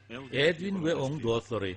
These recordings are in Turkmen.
Edwin ve onun dostları.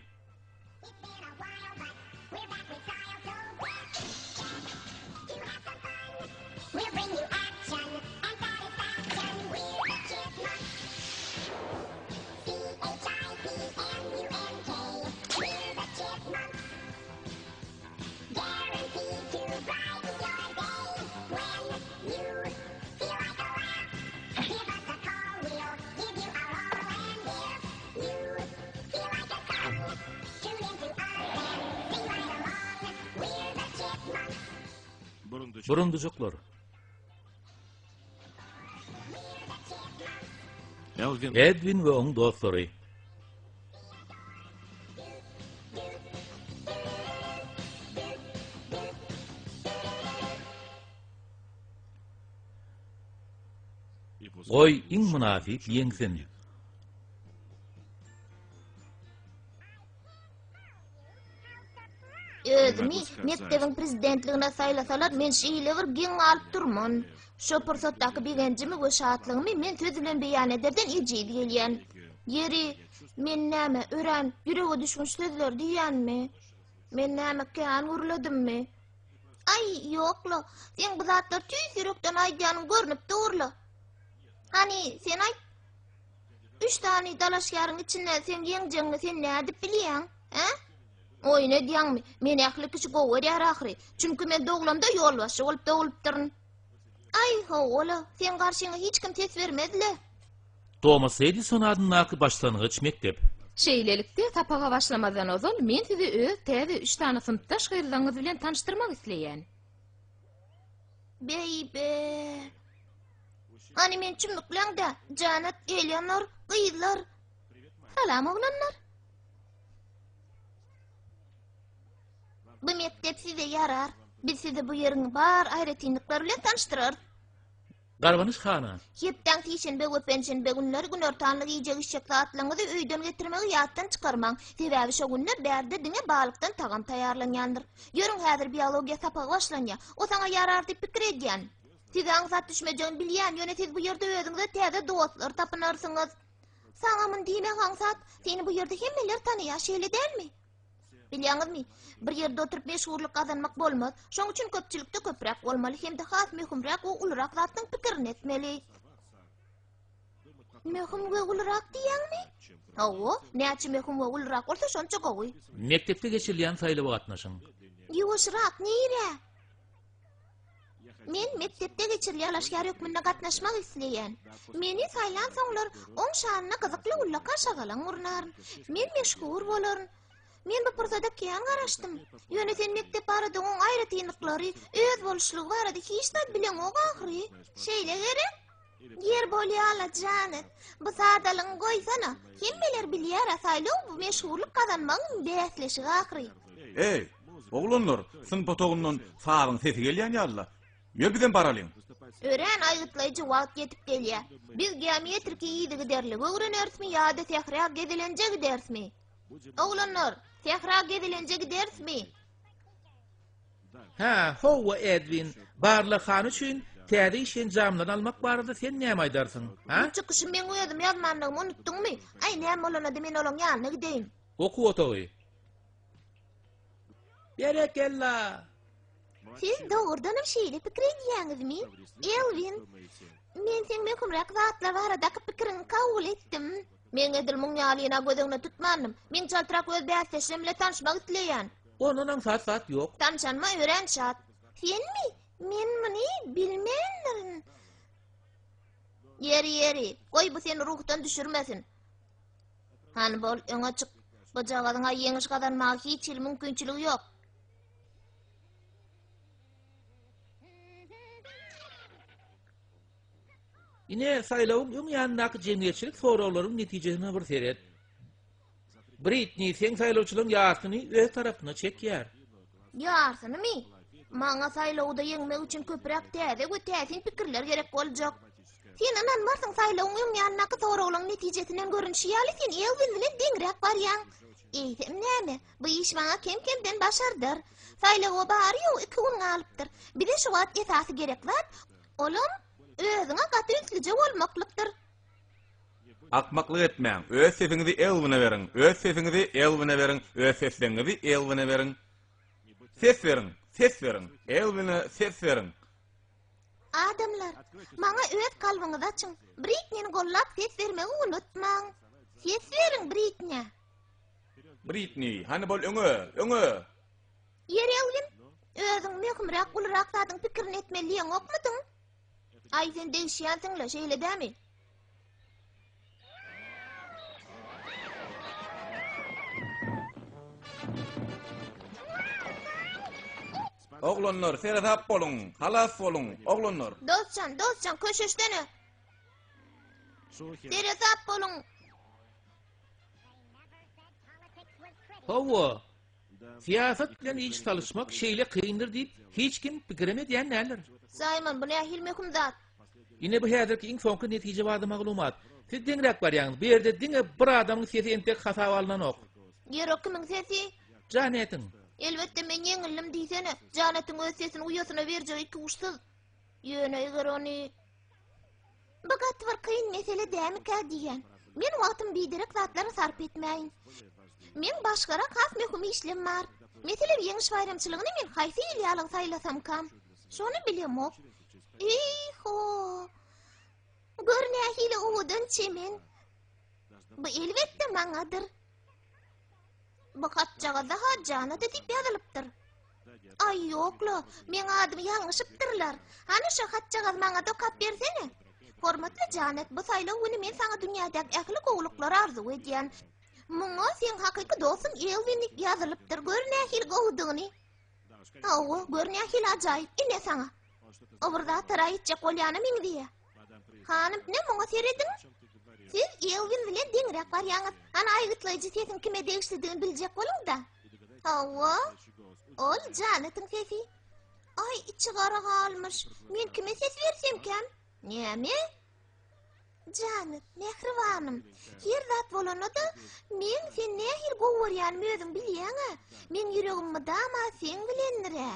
Burunducuklar. Edwin ve onun dostları. Oy in münafik yengsen. Özümi mektebin prezidentligine saylasalar men şeýleger giň alyp durman. Şo pursatdaky bigencimi we şatlygymy men söz bilen beýan ederden ejidi gelýän. Yeri men näme ören, ýürege düşmüş sözler diýänmi? Men näme kän urladymmy? Ay ýokla, sen bu zatlar tüý sürekden aýdýanyň görnüp durly. Hani sen aýt. 3 tane dalaşgaryň içinde sen ýeňjeňni sen nädip bilýän? He? Oy ne diýäňmi? Men ähli kişi gowy ýar ahry. Çünki men doglamda ýolbaşy bolup dogulupdyryn. Ay howla, sen garşyňa hiç kim ses bermedile. Thomas Edison adynaky başlangıç mektep. Şeýlelikde tapaga başlamadan ozal men sizi öz täze 3 tane sınıfdaş gyrlaňyz bilen tanıştyrmak isleýän. Beybe. Hani men çymyklaňda Janet, Eleanor, gyýlar. Salam oglanlar. Bu mektep size yarar. Biz sizi bu ýeriň bar aýratynlyklar bilen tanıştyrar. Garwanyş hana. Hepden tişenbe we penşenbe günleri gün ortanlyk ýyjek işek saatlaryňyzy öýden getirmegi ýatdan çykarmaň. Sebäbi şo günler bärde diňe balykdan tagam taýýarlanýandyr. Ýörüň häzir biologiýa sapagy başlanýar. O saňa yarar diýip pikir edýän. Siz aňsat düşmejegini bilýän, ýöne siz bu ýerde özüňize täze dostlar tapynarsyňyz. Saňa myn diýmek aňsat, seni bu ýerde hemmeler tanýar şeýle dälmi? Bilýäňizmi? Bir ýerde oturup meşhurlyk kazanmak bolmaz. Şoň üçin köpçülikde köpräk bolmaly hem-de has möhümräk we ulrak zatdyň pikirini etmeli. Möhüm we ulrak diýäňmi? Hawa, näçe möhüm we ulrak bolsa şonça gowy. Mektepde geçirilýän saýlawa gatnaşyň. Ýuwaşrak nire? Men mektepde geçirilýän laşgar hökmünde gatnaşmak isleýän. Meni saýlan soňlar oň şanyna gyzykly ullaka şagalan urnar. Men meşhur bolaryn. Men bu pursada kän garaşdym. Ýöne sen mektep barada oň aýratynlyklary, öz boluşlygy barada hiç de bilen o ahry. Şeýle gerek. Yer bolýala Janet. Bu sadalyň goýsana. Hemmeler bilýär asaýlaw bu meşhurlyk kazanmagyň bäsleşigi ahry. Ey, oglanlar, sınıf otoğundan sağın sesi gelýän ýalla. Ýör bizden baralyň. Ören aýytlaýjy wagt yetip gelýär. Biz geometriki ýygy derligi öwrenersmi ýa-da tehra gedilenjegi dersmi? Oglanlar, tehra gedilenjegi dersmi? Ha, howa Edwin, barlyk hany üçin täze işen jamdan almak barada sen näme aýdarsyň? Ha? Çykyşym men öýdüm ýazmanlygymy unutdyňmy? Ay näme bolany men olaň ýanyna gideýin. Oku otogy. Berekella. Siz doğrudanam şeýle pikir edýäňizmi? Elvin, men sen möhümräk zatlar baradaky pikirini kabul etdim. Men edil muňalyna gözüňne tutmandym. Men çaltyrak öz bäsleşim bilen tanışmak isleýän. Onuň saat ýok. Tanışanma ören şat. Senmi? Men muny bilmendirin. Yeri. Goý bu seni ruhdan düşürmesin. Han bol, öňe çyk. Bu jagadyňa ýeňiş kazanmagy hiç mümkinçiligi ýok. Ine saýlawyň öň ýanyndaky jemgyýetçilik sorawlarynyň netijesine bir seret. Britney sen saýlawçylygyň ýasyny öz tarapyna çekýär. Ýasynymy? Maňa saýlawda ýeňmek üçin köpräk täze we täsin pikirler gerek boljak. Sen inanmarsyň saýlawyň öň ýanynaky sorawlaryň netijesinden görünşi ýaly sen Elvin bilen deňrek barýan. Eýsem näme? Bu iş maňa kim-kimden başardyr. Saýlawa bary ýok 2 gün galypdyr. Bir de şu wagt esasy gerek zat, olam özüňe gaty üstüje bolmaklykdyr. Akmaklyk etmeň. Öz sesiňizi elwine beriň. Öz sesiňizi elwine beriň. Öz sesleňizi elwine beriň. Ses beriň. Ses beriň. Elwine ses beriň. Adamlar, maňa öz kalbyňyzy açyň. Britneyni gollap ses bermegi unutmaň. Ses beriň Britney. Britney, hani bol öňe. Ýeri Elwin, özüň möhümrak gulrak zadyň pikirini etmeliň okmudyň? Ay sen degişýänsiňle şeýle dämi? Oglanlar, seretap bolun, halas bolun, oglanlar. Dostcan, köşeşdene. Seretap bolun. Hawa, siyasat bilen iş çalışmak şeýle kıyındır diýip hiç kim pikireme diýen näler? Simon, bu nähil möhüm zat. Ine bu häzirki iň soňky netije bady maglumat. Siz diňrek barýaňyz. Bu ýerde diňe bir adamyň sesi entek hasap alynan ok. Ýere kimiň sesi? Janetin. Elbette men ýeňildim diýsene. Janatyň öz sesini uýasyna berjek iki uşsuz. Ýöne eger ony bu gatwar kyn mesele dämika diýen. Men wagtym biderek zatlara sarp etmäýin. Men başgara has möhüm işlem bar. Mesele ýeňiş bayramçylygyny men haýsy ýalyň saýlasam kam. Şonu bilemok. Iho. Görnä hile uwudan çemen. Bu elbette maňadyr. Bu hatçaga daha Janat edip ýazylypdyr. Ay ýokla, men adymy ýalňyşypdyrlar. Hani şu hatçaga maňa dokap bersene. Hormatly Janat, bu saýlaw güni men saňa dünýädäki ähli gowluklar arzu edýän. Muňa sen hakyky dostum Elwin ýazylypdyr. Görnä hil gowdugyny. Awa, görnä hil ajaýyp ine saňa. Oburda taraýytjak bolýany meň diýe. Hanym, ne muňa seredin? Siz Elwin bilen diňrek barýaňyz. Ana aýgytlaýjy sesin kime degişdirdigini biljek boluň da. Hawa, ol Janatyň sesi. Ay, içi gara galmyş. Men kime ses bersem kem? Näme? Janat, mehribanym. Her zat bolanyda men sen nähir gowurýan özüň bilýäň-a. Men ýüregimmi dama sen bilendir-ä.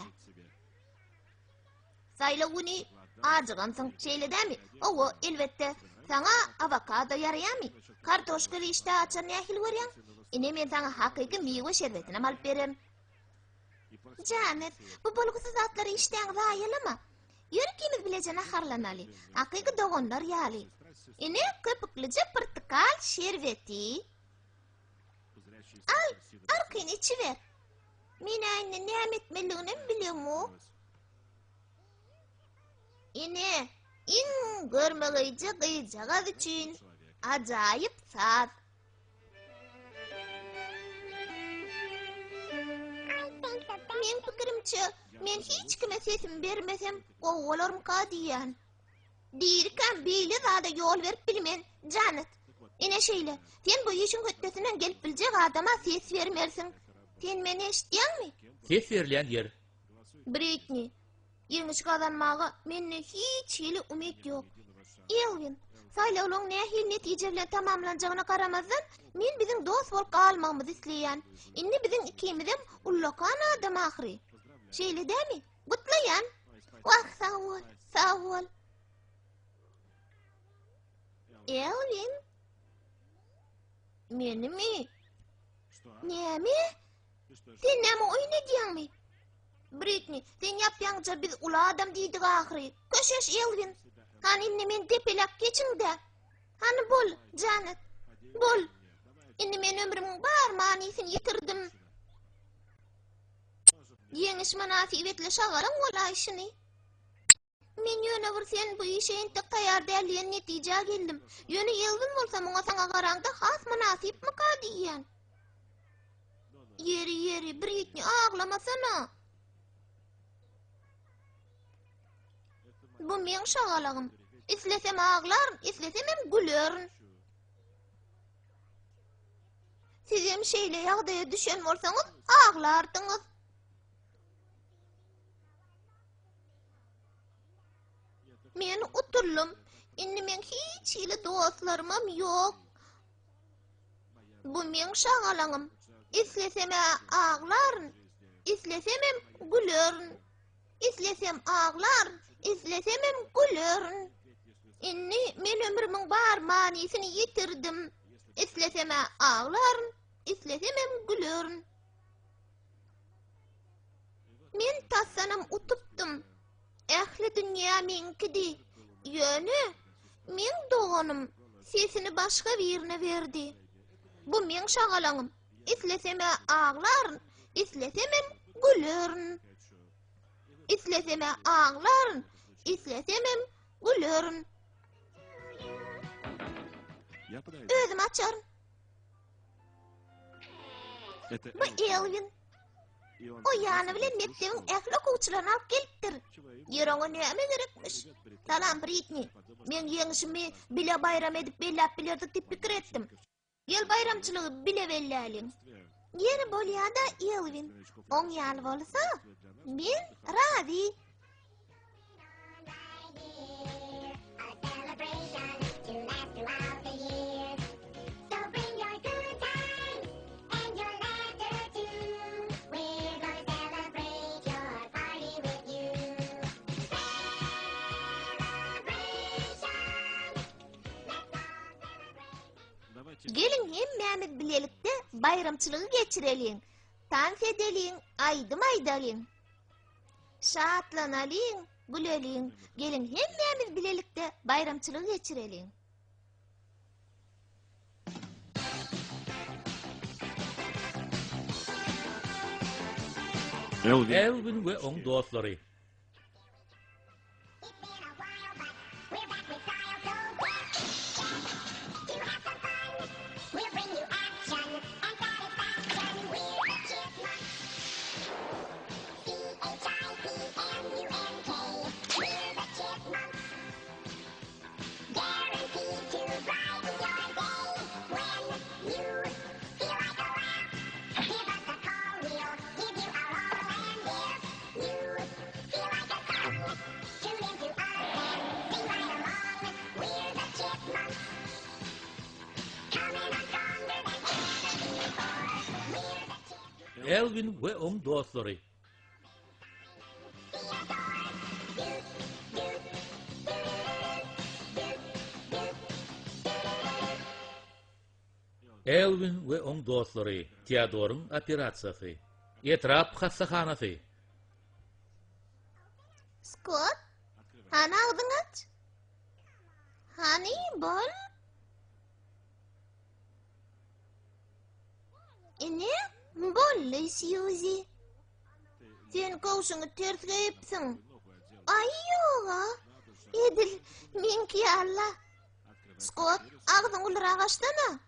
Saýlawyny ajygansyň şeýle dämi? Owa, elbette. Sana avokado ýaraýarmy? Kartoşkaly işte açan nähil görýän? Ine men sana hakyky mewe şerbetini alyp berem. Janat, bu bolgusy zatlary işden gaýalymy? Ýürkimiz bilejen aharlanaly. Hakyky dogonlar ýaly. Ine köpüklije portakal şerbeti. Al, arkyny içiber. Men aýny näme etmeligini bilemok. Ine in görmegeyce gıycagaz üçün ajaýyp saz. Men pikirimçe, men hiç kime sesim bermesem gowularym ka diýän. Diýirkem beýle zada ýol berip bilmen, Janat. Ine şeýle, sen bu işin höttesinden gelip biljek adama ses bermersiň. Sen meni eşitýänmi? Ses berilýän ýer. Britney, ýeňiş gazanmaga menne hiç hili umyt ýok. Elwin, saýlawlaryň nähil netije bilen tamamlanjagyna garamazdan men biziň dost bolup galmagymyzy isleýän. Indi biziň ikimizem ullakan adam ahry. Şeýle dämi? Gutlaýan. Wah, sağ ol. Elwin? Menimi? Näme? Sen näme oýnadýanmy? Britney, sen ýapýança biz ula adam diýdik ahry. Köşeş Elwin. Hani men tepelek geçiňde. Hani bol, Janat. Bol. Indi men ömrümiň bar manysyny ýitirdim. Ýeňiş münasibetli şagaryň bolaşyny. Men ýöne bir sen bu işe entek taýar dälýän netije geldim. Ýöne Elwin bolsa muňa saňa garaňda has münasipmi ka diýen. Yeri, Britney aglamasana. Bu meň şagalagym. Islesem ağlaryn, islesem hem güleryn. Sizem şeýle ýagdaýa düşen bolsaňyz aglardyňyz. Men uturlum. Indi men hiç hili dostlarymam ýok. Bu meň şagalagym. Islesem ağlaryn, islesem hem güleryn. Islesem ağlar, islesem hem güleryn. Inni men ömrümün bar manisini yitirdim. Isleseme ağların, islesemem gülörün. Men tassanam utupdum. Ähli dünya menkidi. Yönü, men doğanım sesini başka birine verdi. Bu men şagalaňym. Isleseme ağlaryn, islesemem gülörün. Isleseme ağlaryn, islesemem gülörün. Özüm açaryn. Bu Elvin. O ýany bilen mekdebiň ähli okuwçylaryny alyp gelipdir. Ýereňe näme gerekmiş? Salam Britney. Men ýeňişimi bile bayram edip bellap bilerdik diýip pikir etdim. Gel bayramçylygy bile bellälin. Ýene bolýa-da Elvin. Oň ýaly bolsa, men razy. Gelin hemmämiz bilelikde bayramçylygy geçirelim. Tans edelim, aýdym aýdalyň. Şatlanalyň, gülelim. Gelin hemmämiz bilelikde bayramçylygy geçirelim. Elvin we oň dostlary. Elvin we oň dostlary. Elvin we oň dostlary. Teodoryň operasiýasy. Etrap hastahanasy. Scott, hana ağzını aç. Hani bol? Ne? Bolly Suzy. Sen koşunu ters geyipsin. Ay yoga. Edil, minki Allah. Scott, ağzın ulara açtana.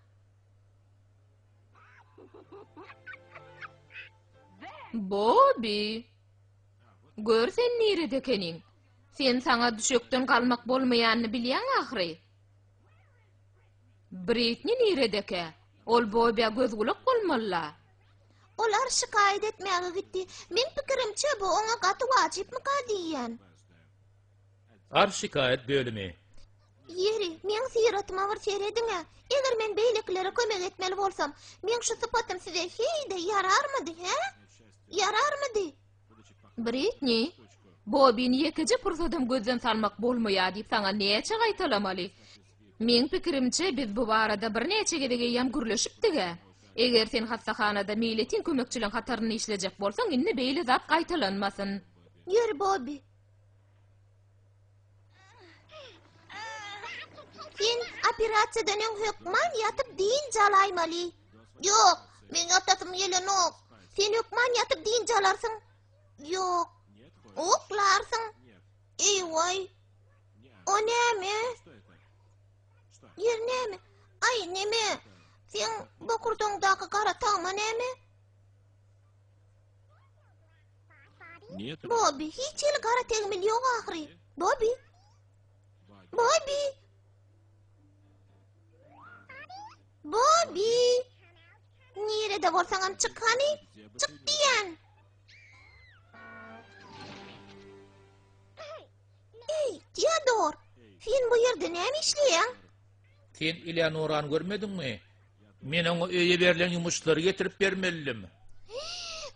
Bobby. Gör sen niredekenin. Sen sana düşökden kalmak bolmaýanyny bilýän ahry. Britney niredeke. Ol Bobby'e göz gulak bolmalla. Olar şikayet etmäge gitdi. Men pikirimçe bu ona gaty wajypmy diýen. Ar şikayet bölümi. Yeri, men siratyma bir serediňe. Eger men beýleklere kömek etmeli bolsam, men şu sypatym size heýde yararmydy, he? Yararmydy? Britney, Bobby'ni ýekeje pursatym gözden salmak bolmaýar diýip saňa näçe gaýtalamaly. Men pikirimçe biz bu barada bir näçe gedegem gürleşipdige. Eger sen hastahanada milletin kömekçiliğin hataryny işlejek bolsaň, inni beýle zat gaýtalanmasyn. Yeri Bobby. Sen operatsiýadan öň hökman ýatyp diýin jalaýmaly. Ýok, men ýatatym ýelenok. Sen hökman ýatyp diýin jalarsyň. Ýok. Oklarsın. Ey vay. O näme? Yer näme? Ay näme? Sen bokurdoňdaky gara taňma näme? Bobby, hiç el gara tegmil ýok ahry. Bobby. Bobby. Bobby. Nerede bolsaňam çık hani? Çık diýen. Ey, Theodor, sen bu yerde näme işleýän? Sen Eleanora'ny görmediňmi? Men oňa öýe berilen ýumuşlary getirip bermelidim.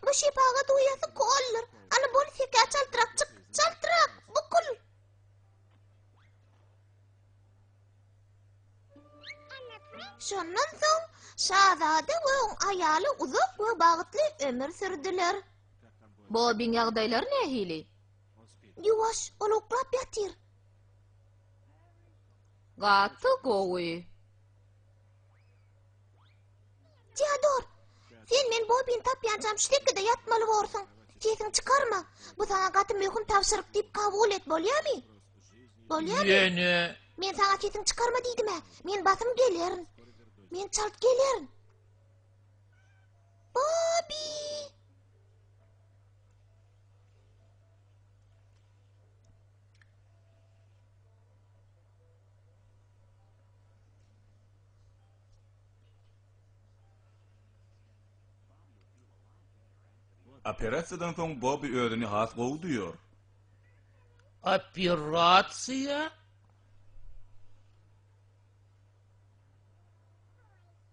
Bu şepaga duýasy kollar. Ana bol seka çaltyrak çık, çaltyrak, bukul. Şondan soň şahzada we oň aýaly uzak we bagtly ömür sürdiler. Bobbyň ýagdaýlary nähili? Ýuwaş oluklap ýatyr. Gaty gowy. Teodor, sen men Bobbyň tapýanjam şeýle ýatmaly bolsaň, sesin çykarma. Bu sana gaty möhüm tapşyryk diýip kabul et bolýarmy? Bolýarmy? Ýöne Men sana sesin çykarma diýdim-ä. Men basym gelerin. Men çalt gelerin. Bobby! Operatsiýadan soň Bobby özüni has gowy duýar. operatsiýa?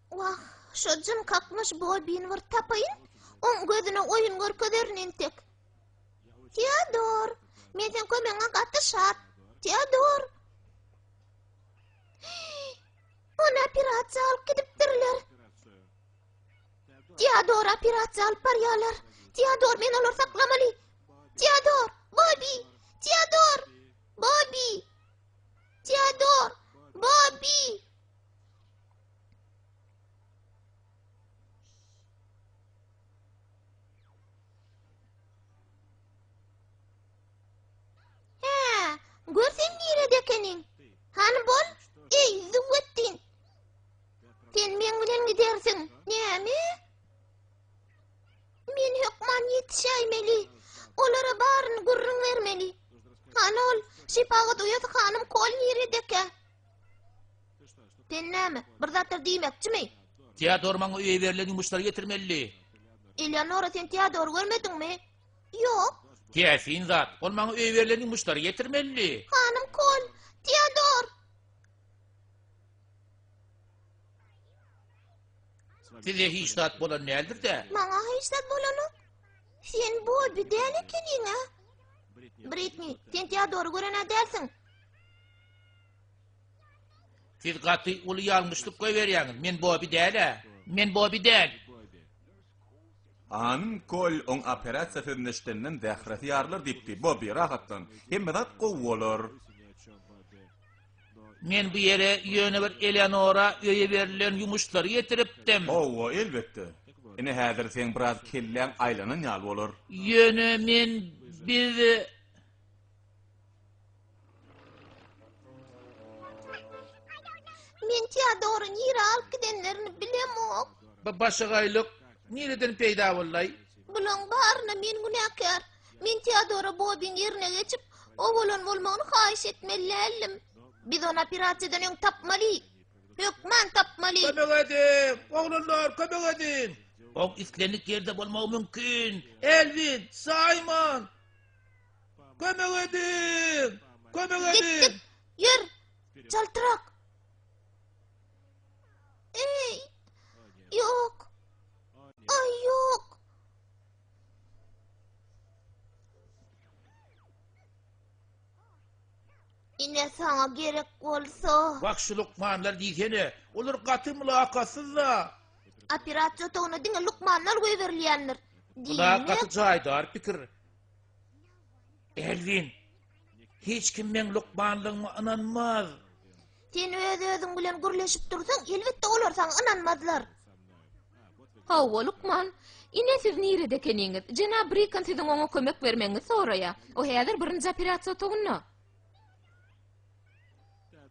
Wah, şo jym kakmış Bobbyň bir tapaýyn. Oň gözüne oýun görkezlerini tek. Teodor, men sen kömeňe gatdyşat. Teodor. Ona operatsiýa alyp gidipdirler. Teodor operatsiýa alyp barýarlar. Teodor, men olar saklamaly. Teodor, Bobby, Teodor, Bobby, Teodor, Bobby. Görsen nerede ekenin? Hani bol? Ey zıvvettin. Sen men bilen gidersin. Näme? Men hökman yetişäýmeli. Olara baryny gurrun vermeli. Hani ol, şipaga doýasy hanım kol nerede eke? Sen näme? Bir zatlar diýmekçimi? Teodor maňa öýe berilen ýumuşlary getirmeli. Eleonora, sen Teodor görmedinmi? Yok. Käsin zat, ol maňa öýe berilen ýumuşlary getirmeli. Hanım kol, Teodor. Size hiç zat bolan nädir-de? Maňa hiçdat bolany. Sen Bobby däl ekeniň, ha? Britney, sen Teodor'u görene dälsiň. Siz gaty uly ýalňyşlyk goýberýäňiz. Men Bobby däl-ä. Men Bobby däl. Hanım kol on operatsiýa sözleşdirilen dähret ýarlar diýipdi. Bobby rahatlan. Hemme zat gowy bolar. Men bu ýere ýöne bir Eleonora öýe berilen ýumuşlary getiripdim. Owa, elbetde. Ine häzir sen biraz kelläň aýlanan ýal bolar. Ýöne men biz Men Teodor'un ýere alyp gidenlerini bilemok. başagaýlyk nereden peýda bollay? Bulan baryna men günäkär. Men Teodor'a Bobbyň ýerine geçip o bolan bolmagyny haýyş etmeliydim. Biz onu operatsiýadan öň tapmaly. Hökman tapmaly. Kömek edin, oğlanlar kömek edin. O islenlik yerde bolmagy mümkin. Elvin, Simon. Kömek edin. Kömek edin. Gittik. Yer. Çaltırak. Ey. Yok. Ay yok. Ine sana gerek bolsa. Bak şu Lukmanlar diýsene, olar gaty mülakatsızda. Operatsiýa onu diňe lukmanlar goýberýänler. Mülakaty jaýdar pikir. Elvin, hiç kim men Lukmanlygyma inanmaz. Sen özüň bilen gürleşip dursaň, elbetde olar sana inanmazlar. Hawa Lukman, ine siz nerede ekeniňiz? Jenap Brikan siziň oňa kömek bermeňizi soraýa. O häzir birinji operatsiýa otagyna.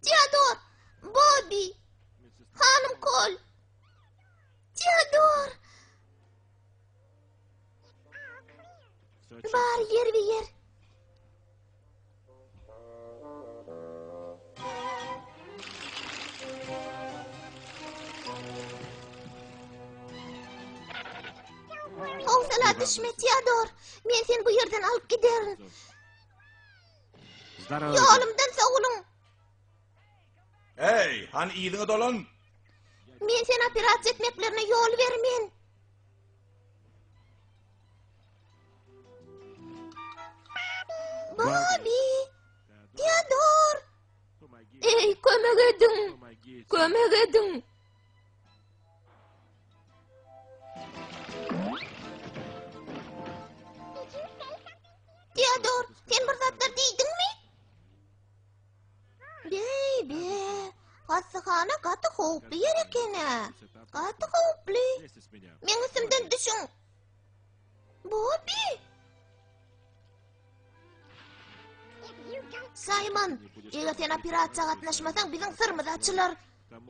Teodor, Bobby, hanım kol. Teodor. Bar yer bir yer. Howsala düşme Teodor. Men seni bu yerden alıp giderim. Yolumdan sağolun. Hey, hani iyiliğe dolan? Men sen operatsiýa etmeklerine yol vermen. Bobby, Teodor. Ey, kömek edin. Kömek edin. Sen bir zatlar diýdiňmi? Bebe, hassahana gaty howply yer ekene. Gaty howply. Men isimden düşün. Bobby. Simon, eger sen operasiýaga gatnaşmasaň biziň syrmyz açylar.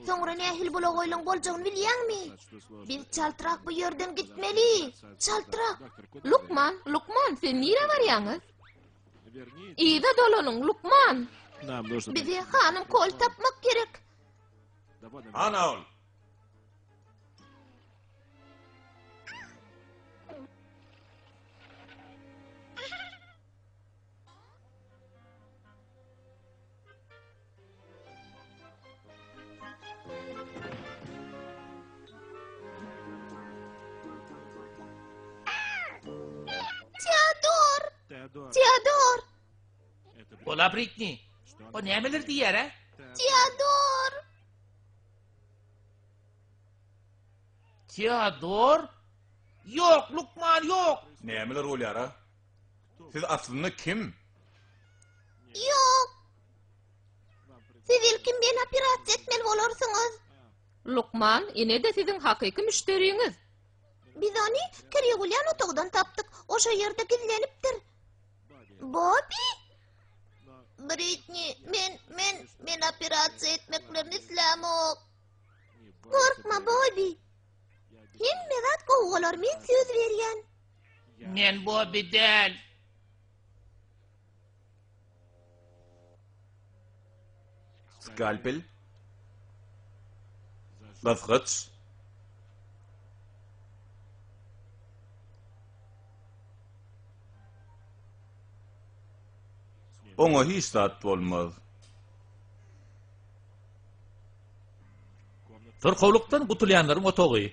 Soňra nähil bola goýlaň boljagyny bilýärmi? Biz çaltyrak bu ýerden gitmeli. Çaltyrak. Lukman, sen nire barýaňyz? Ida dolanyň, Lukman. Bize hanım kol tapmak gerek. Ana ol. Theodor. Ola Britney. O nämeler diýer ha? Theodor. Theodor? Yok Lukman yok. Nämeler bolýar ha? Siz aslında kim? Yok. Siz ilkin ben operasiýa etmeli bolarsyňyz. Lukman, ine de sizin hakyky müşteriňiz. Biz onu Kerigulyan otogdan taptık. Oşa yerde gizlenipdir. Bobby? Britney, men operasiýa etmeklerini islamok. Korkma Bobby. Hemme zat gowgalar men söz berýän. Men Bobby del. Skalpel. Basgaç. Oňa hiç zat bolmaz. Sırkovluktan gutulyanlaryň otogy.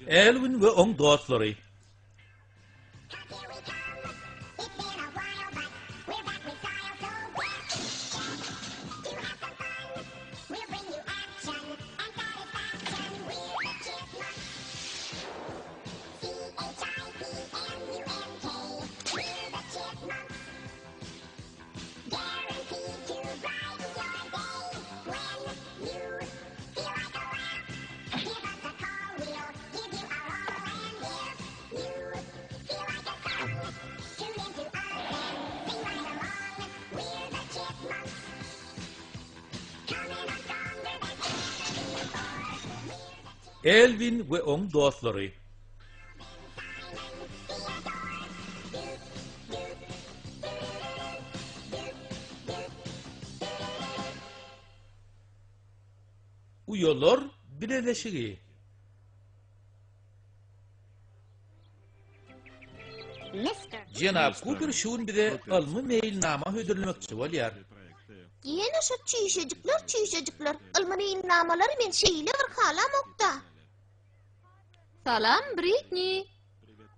Elvin ve on dostları. Elvin ve on dostları. Uyolar birleşigi. Jenab Cooper şuun bide almy mailnama hödürlemekçi bolýar. Yine şu çiýşejikler. Almanyň namalary men şeýle bir halamokda. Salam Britney.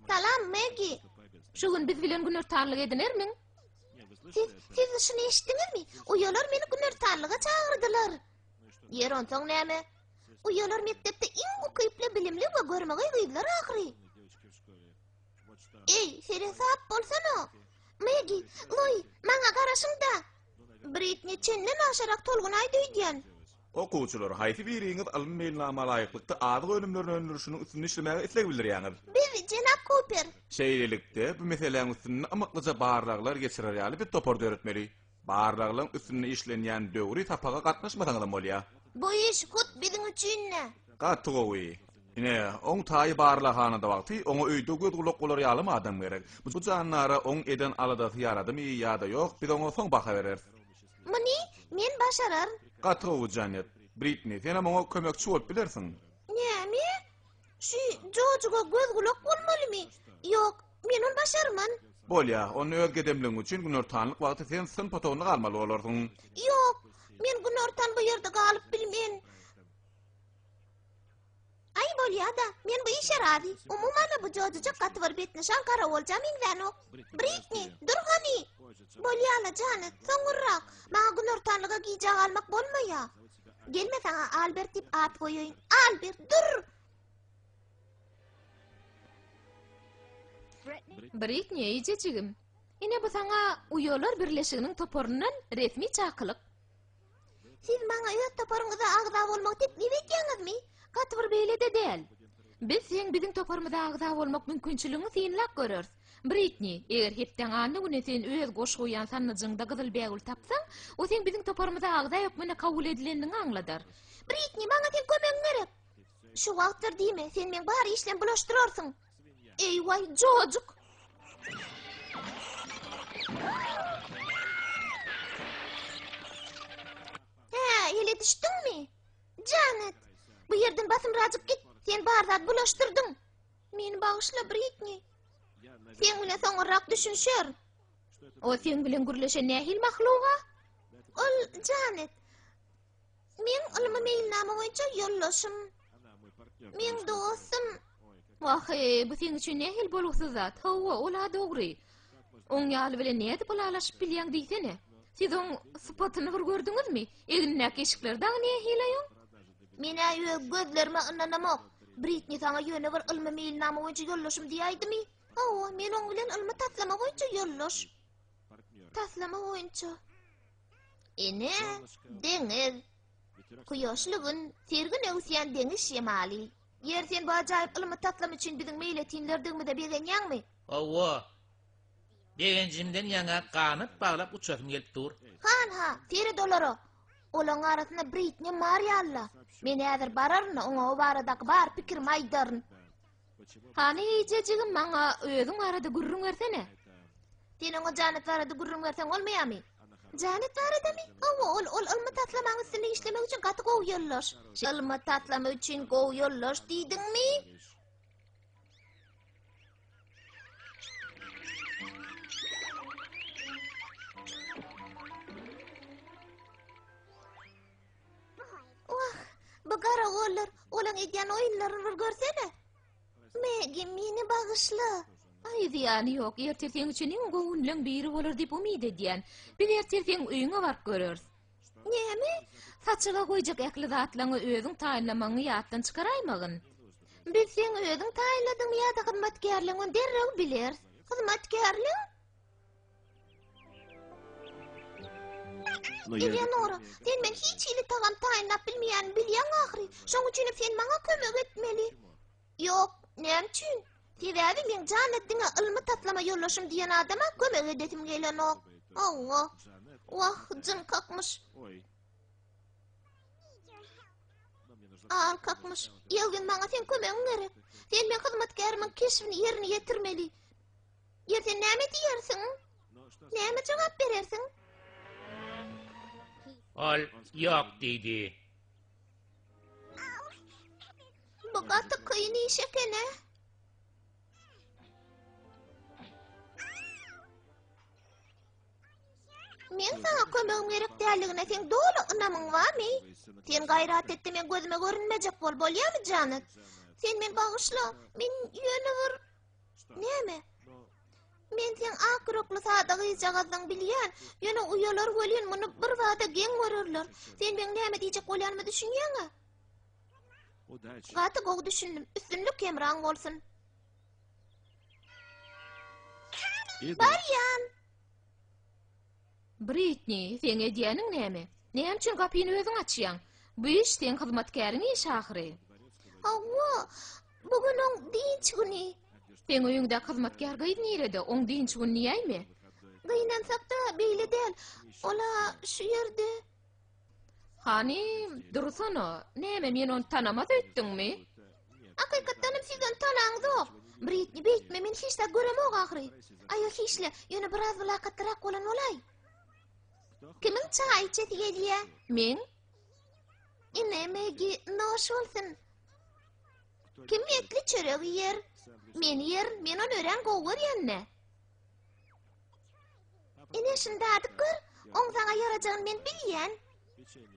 Salam Maggie. Şugün biz bilen günörtanlyk edinermiň? Siz şunu eşitdiňizmi? Uýalar meni günörtanlyga çagyrdylar. Yer onsoň näme? Uýalar mektepde iň okyply bilimli we görmegi gyzlar ahry. Ey, sere sap bolsana. Maggie, loy, maňa garaşyňda. Britney çenden aşarak tolgunay duýdyan. Okuwçylar, haýsy biriňiz alym meýilnama laýyklykda adyk önümlerini öndürüşiniň üstünde işlemäge isleg bildirýäňiz? Biz Jenap Cooper. Şeýlelikde bu meseleň üstünde amyklyja barlaglar geçirer ýaly bir topar döretmeli. Barlaglaryň üstünde işlenýän döwri tapaga gatnaşmasaňyz bolýa. Bu iş hut biziň üçin ne? Gattygy. Ine, oň taýy barlahanada wagty, oňa öýde göz gulak bolar ýalymy adam gerek. Bu janlara oň eden alada ýaradymy ýa-da ýok, biz oňa soň baka bereriz. Mani, men başarar. Gattygy Janet, Britney, sen oňa kömekçi bolup bilersiň. Näme? Şu jojuga göz gulak bolmalymy? Ýok, men onu başarman. Bolýa, onu öz gedemliň üçin günortanlyk wagty sen syn potogyny galmaly bolarsyň. Ýok, men günortan bu ýerde galyp bilmen. Ay bolýada, men bu işe rady. Umumana bu jojuja gatwar betne şan kara boljam inlanok. Britney, durgany. Bolýala Janet, soňurrak. Maňa günortanlyga gijak almak bolmaýa. Gelme saňa Albert dip at goýaýyn. Albert, dur. Britney ejejigim. Ine bu saňa uýalar birleşiginiň toporundan resmi çakylyk. Siz maňa öz toporuňyza agza bolmak teklip etýäňizmi? Gatwar beýle de däl. Biz sen biziň toporumyza agza bolmak mümkinçiligini synlap görürs. Britney, eger hepden andy güne sen öz goşgoýan sanyjyňda gyzyl bägül tapsaň, o sen biziň toporumyza agza ýokmyna kabul edilendiňi aňladar. Britney, maňa sen kömeň gerek. Şu wagtlar diýme, sen men bary işlem bulaşdyrarsyň. Eýway, jojuk. Hele düşdüňmi? Janet, bu yerden basym razyp git. Sen barzat bulaşdyrdyň. Meni bagyşla Britney. Sen bilen soňrak düşünşer. O sen bilen gürleşen nähil mahluga? Ol Janet. Men ulma meýilnama boýunça ýollaşym. Men dostum. Wahy, bu sen üçin nähil boluksyz zat? Hawa, ola dogry. Oň ýaly bilen näde bulalaşyp bilýän diýsene. Siz oň spotyny bir gördüňizmi? Eginnäk eşiklerden nähil aýyň? Mena gözlerime inanamak. Britney saňa ýöne bir ulma meýilnama boýunça ýollaşym diýýärmi? Hawa, men oň bilen ulma taslama boýunça ýollaş. Taslama boýunça. Ene, deňiz. Kuýaşly gün, sergin öwsýän deňiz şemali. Yer sen bu ajaýyp ulma taslam üçin biziň meýletinlerdigmi de berenýäňmi? Hawa. Degenjimden ýaňa ganyp baglap uçasym gelip dur. Ha, seri dolaro. Olaň arasynda Britney Marialla. Men häzir bararna oňa o baradaky bar pikirimi aýdaryn. Hani ejejigim maňa özüň arada gurrun bersene. Sen oňa Janet barada gurrun berseň bolmaýarmy? Janet baradamy? Hawa, ol ulma taslamaň üstüne işlemek üçin gaty gowy ýollaş. Ulma taslama üçin gowy ýollaş diýdiňmi? Bu gara oğullar, olan edýän oýunlaryny bir görsene. Megi, meni bagyşla. Ay diýany ýok, ertir sen üçin iň göwnüň biri bolar diýip umyt edýän. Bir ertir sen öýüňe barp görürs. Näme? Saçyga goýjak ekli zatlaryňy özüň taýinlamagyny ýatdan çykaraýmagyn. Biz sen özüň taýinladyň ýa-da hyzmatkarlygyny derrew biler. Hyzmatkarlyk? Eleonora, sen men hiç ili tagam taýinlap bilmeýän bilýän ahry. Şoň üçin sen maňa kömek etmeli. Ýok, nämçün? Sebäbi men Janetdiňe ilmi taslama ýollaşym diýen adama kömek edetim gelenok. Allah. Wah, jyn kakmyş. Al kakmyş. Ýelgin maňa sen kömegiň gerek. Sen men hyzmatkarymyň keşfini ýerine ýetirmeli. Ýer sen näme diýersiň? Näme jogap berersiň? Ol ýok diýdi. Bu gaty kıyın iş ekene. Men sana kömegim gerek däligine sen dolu ynamyň barmy? Sen gaýrat etdi men gözüme görünmejek bolýarmy Janet? Sen men bagyşla, men ýöne bir... Näme? Men sen akrokly sada gyjagadyň bilýän, ýöne uýalar welin muny bir wada geň görürler. Sen men näme diýjek bolýarmy düşünýäňi? Gaty gowy düşündim, üstünlük kemraň bolsun. Baryan. Britney, sen ediýäniň näme? Näme üçin gapyny özüň açýan? Bu iş sen hyzmatkäriň iş ahry. Hawa, bugün oň dinç güni. Sen öýüňde hyzmatkär gyýnýardy, oň dinç gün näýme? Gynansak da beýle däl. Ola şu ýerde. Hani, dursana, näme men onu tanamaz etdiňmi? Hakykatdanym sizden tanaňdyk. Britney beýtme, men hiç de göremok ahry. Aýa hiçle, ýöne biraz wylakatrak bolan bolay. Kimin çay içeti gelýä? Men? Inemegi noş bolsun. Kim etli çörek yer? Men yer, men onu ören gowar ýanna. Ine şundadyk gör, oň saňa ýarajan men bilýän.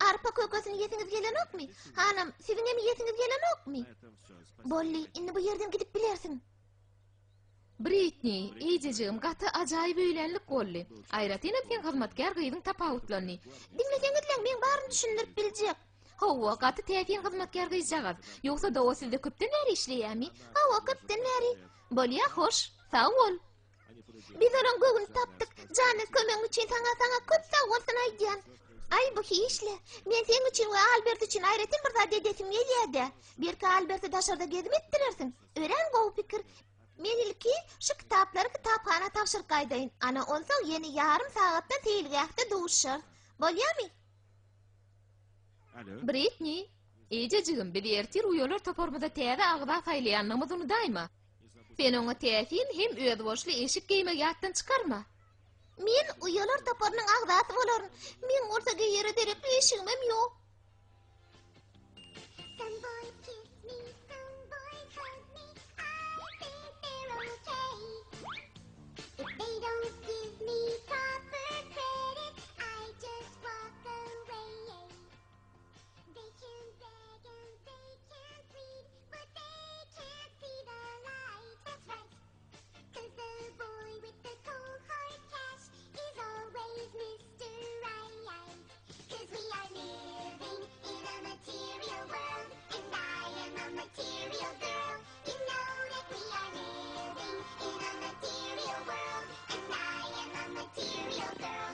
Arpa kökösini ýetiňiz gelenokmy? Hanam, siziň emi ýetiňiz gelenokmy? Bolly, indi bu ýerden gidip bilersiň. Britney, ejejigim gaty ajaýyp öýlenlik boldy. Aýratyn sen hyzmatkär gyýdyň tapawutlaryny. Dinleseňizler men baryny düşündirip biljek. Hawa, gaty täzin hyzmatkär gyýjagaz. Ýogsa da o sizde köpden näre işleýärmi? Hawa köpden näri. Bolýa, hoş, sag bol. Biz olan gögün tapdyk. Janet kömeň üçin saňa köp sag bolsun aýdýan. Ay bu hiçle. Men sen üçin we Albert üçin aýratyn bir zat edesim gelýärdi. Berki Albert'i daşarda gezip ettirersiň. Ören gowy pikir. Men ilki şu kitaplary kitapxana tapşyryk aýdaýyn. Ana onsoň ýeni ýarym sagatda teýilgäkde duşar. Bolýarmy? Britney, ejejigim biz ertir uýalar topormada täze agda saýlaýanymyz unudaýma. Sen oňa täsin hem öz boşly eşik giýmek ýatdan çykarma. Men uýalar topornyň agdasy bolaryn. Men ortaga ýere derip eşigmem ýok. Some boys kiss me, some boys hug me. I think they're okay. If they don't give me proper credit, I just walk away. They can beg and they can plead, but they can't see the light. That's right. 'Cause the boy with the cold hard cash is always Mr. Right. 'Cause we are living in a material world, and I am a material girl. You know that we are living in a material world, and I am a material girl.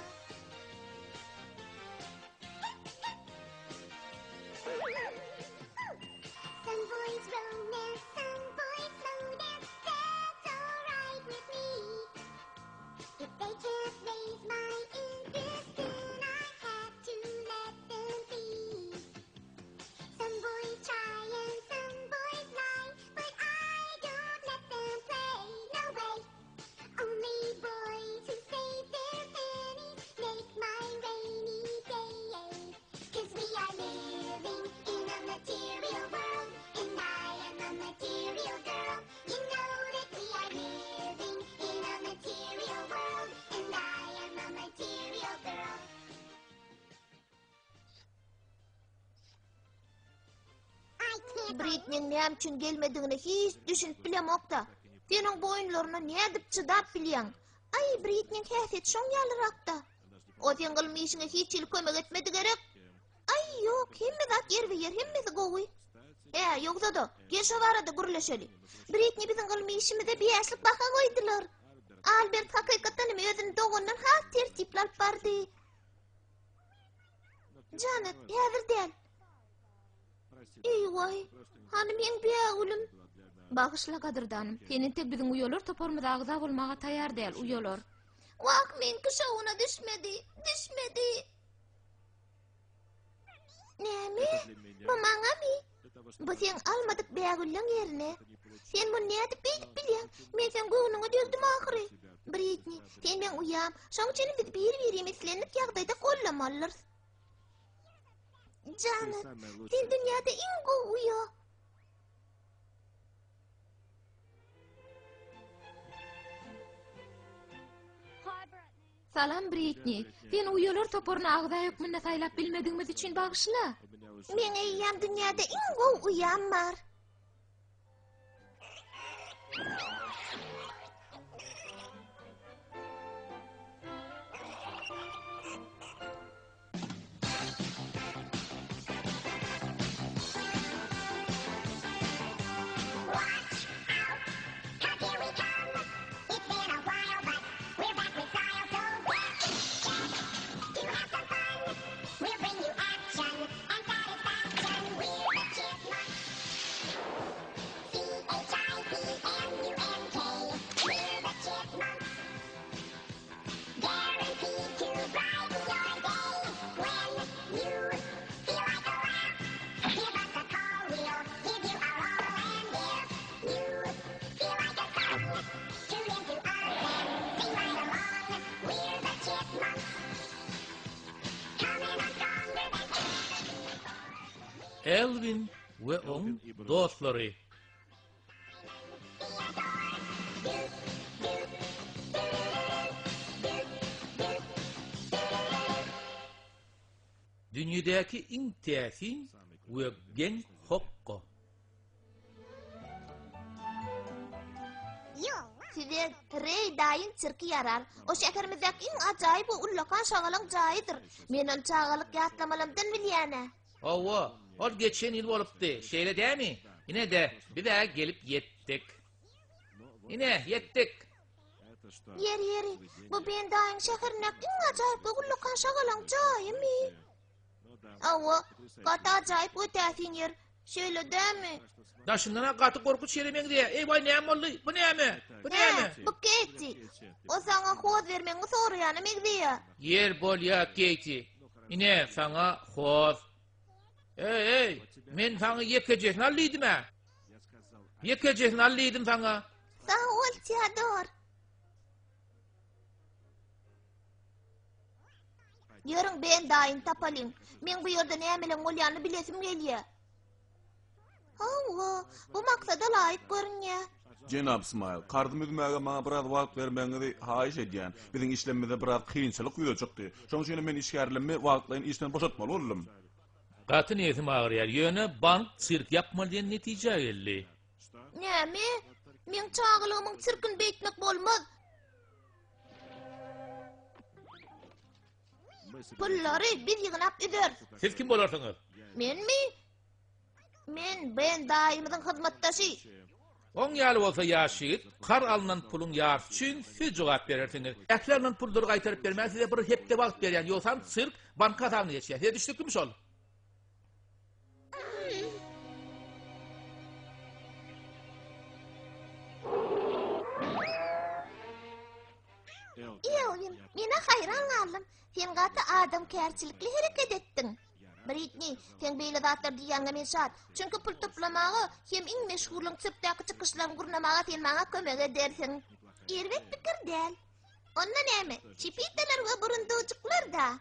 Some boys romance, some boys slow dance. That's alright with me. If they can't raise my interest, then I have to let them be. Some boys try and some boys lie, but I don't let them play. No way. Only boys who save their pennies make my rainy days. 'Cause we are living in a material world, and I am a material girl. You know that we are living in a material world, and I am a material girl. I can't Britneyň näme üçin gelmediğini hiç düşünüp bilemok da. Senin bu oyunlaryna ne edip çydap bilýän? Ay Britneyň häsiýeti şoň ýalyrakda. O sen gylmyşyňa hiç il kömek etmedi gerek. Ay ýok, hemme zat yer we yer, hemmesi gowy. Ýoksa da, gel şu barada gürleşeli. Britney biziň gylmyşymyza biýäşlik baka goýdylar. Albert hakykatdan özüni dogundan has tertip alyp bardy. Janet, häzir däl. Eýway, hanym men beýagulym. Bagışla gadyrdanym. Senin tek biziň uýalar topormada agza bolmaga taýýar däl uýalar. Wak men kuşawuna düşmedi. Näme? Bu maňamy? Bu sen almadyk beýagulyň ýerine. Sen bu näde beýip bilýän? Men sen göwnüňe döldüm ahry. Britney, sen men uýam. Şoň üçin biz bir-biri meslenlik ýagdaýda gollamalylar. Janet, sen dünýäde iň gowy ýa. Salam Britney. Sen uýalar toporuny agda hökmünde saýlap bilmediňimiz üçin bagışla. Men eýýäm dünýäde iň gowy uýam bar. Watch out, 'cause here we come. It's been a while, but Elvin we oň dostlary. Dünyadaki iň täsin we gen hokko. Size Rey daýyn çirki yarar. O şäherimizdäki iň ajaýyp we ullakan şagalyň jaýydyr. Men onu çagalyk ýatlamalarymdan bilýäne. Owa, ol geçen ýyl bolupdy. Şeýle dämi? Ine de bir daha gelip yetdik. Ine yetdik. Yeri, bu ben daýyn şäherindäki iň ajaýyp we ullakan şagalyň jaýymy? Awa, gata ajaýyp ötäsin yer. Şeýle dämi? Daşyndan gaty gorkuç şeremeň diýe. Ey boy näme boldy? Bu näme? Bu näme? Bu Katie. O sana hoz vermeňi soraýany megdiýe. Yer bol ya Katie. Ine sana hoz. Ey, men sana yekejesini allydym ha. Yekejesini allydym sana. Sağ ol Theodor. Ýörüň ben daýyn tapalyň. Men bu ýerde nämeler bolýany bilesim gelýär. Hawa, bu maksada laýyk görünýär. Jenap İsmail, kardım üzmäge maňa biraz wagt bermeňizi haýyş edýän. Biziň işlemimizde biraz kynçylyk ýüze çykdy. Şoň üçin men işgärlenme wagtlaryny işden boşatmaly boldum. Gaty niýetim agyrýar. Ýöne bank sirk yapmaly diýen netije geldi. Näme? Men çağılygymyň çirkin beýtmek bolmaz. Pullary bir ýygnap üder. Siz kim bolarsyňyz? Menmi? Men ben daýymyň hyzmatdaşy. Oň ýaly bolsa ýaşyt, kar alynan puluň ýarşy üçin siz jogap berersiňiz. Ählerden puldary gaýtaryp bermän size bir hepde wagt berýän. Ýogsam sirk banka tagyny geçýär. Size düşdükmi şol? Elvin, mene hayran galdım. Sen gata adam kärçilikli hereket ettin. Britney, sen beýle zatlar diýenge men şat. Çünki pul toplamagy hem iň meşhurlyň çypdaky çykyşlaryny gurnamaga sen maňa kömek edersiň. Erwet pikir däl. Onda näme? Çipitalar we burunducuklar da.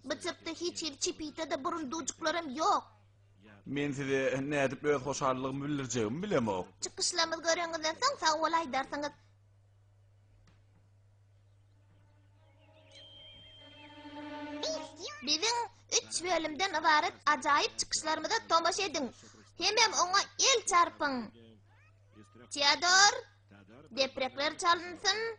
Bu çypda hiç bir çipita da burunducuklarym ýok. Men size nädip öz hoşarlygymy bildirjegimi bilemok. Çykyşlarymyz göreňizden soň sag bolay dersiňiz. Bizim 3 bölümden ibaret ajaýyp çykyşlarymyza tomaşa edin. Hemem oňa el çarpyň. Theodor, deprekler çalınsın.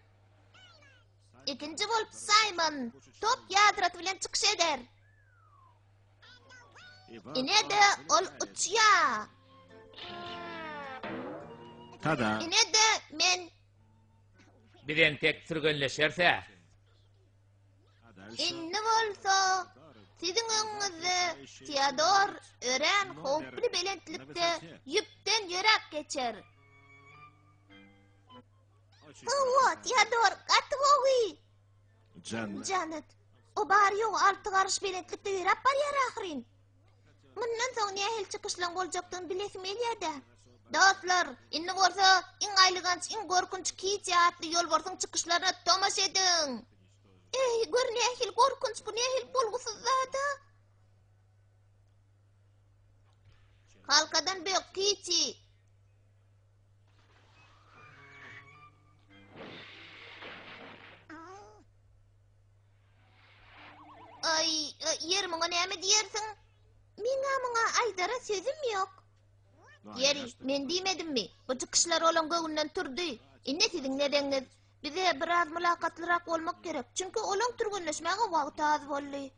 İkinci bolup Simon, top ýadraty bilen çykyş eder. Ine de ol uçýa. Tada. Ine de men Bilen tek türgenleşerse. inni bolsa siziň öňüňizde Theodor ören hoply belentlikde ýüpden ýörak geçer. Hawa, Theodor, gatwogy. Janet, o bar ýok 6 garış belentlikde ýörap barýar ahyryn. Mundan soň nähil çykyşlaň boljakdygyny bilesim gelýär-de. Dostlar, inni bolsa iň aýlygans, iň gorkunç Katie atly ýolborsyň çykyşlaryna tomaşa edin. Ey, gör nähil gorkunç, bu nähil bolgusyz zada. Halkadan büyük Katie. Ay, yer muňa näme diýersiň? Muňa aýdara sözüm ýok. Yeri, men diýmedimmi? Bu çykyşlar olan gögünden turdy. Inde siziň nedeňiz? Bize biraz mülakatlyrak bolmak gerek. Çünkü olaň türgenleşmäge wagt az boldy.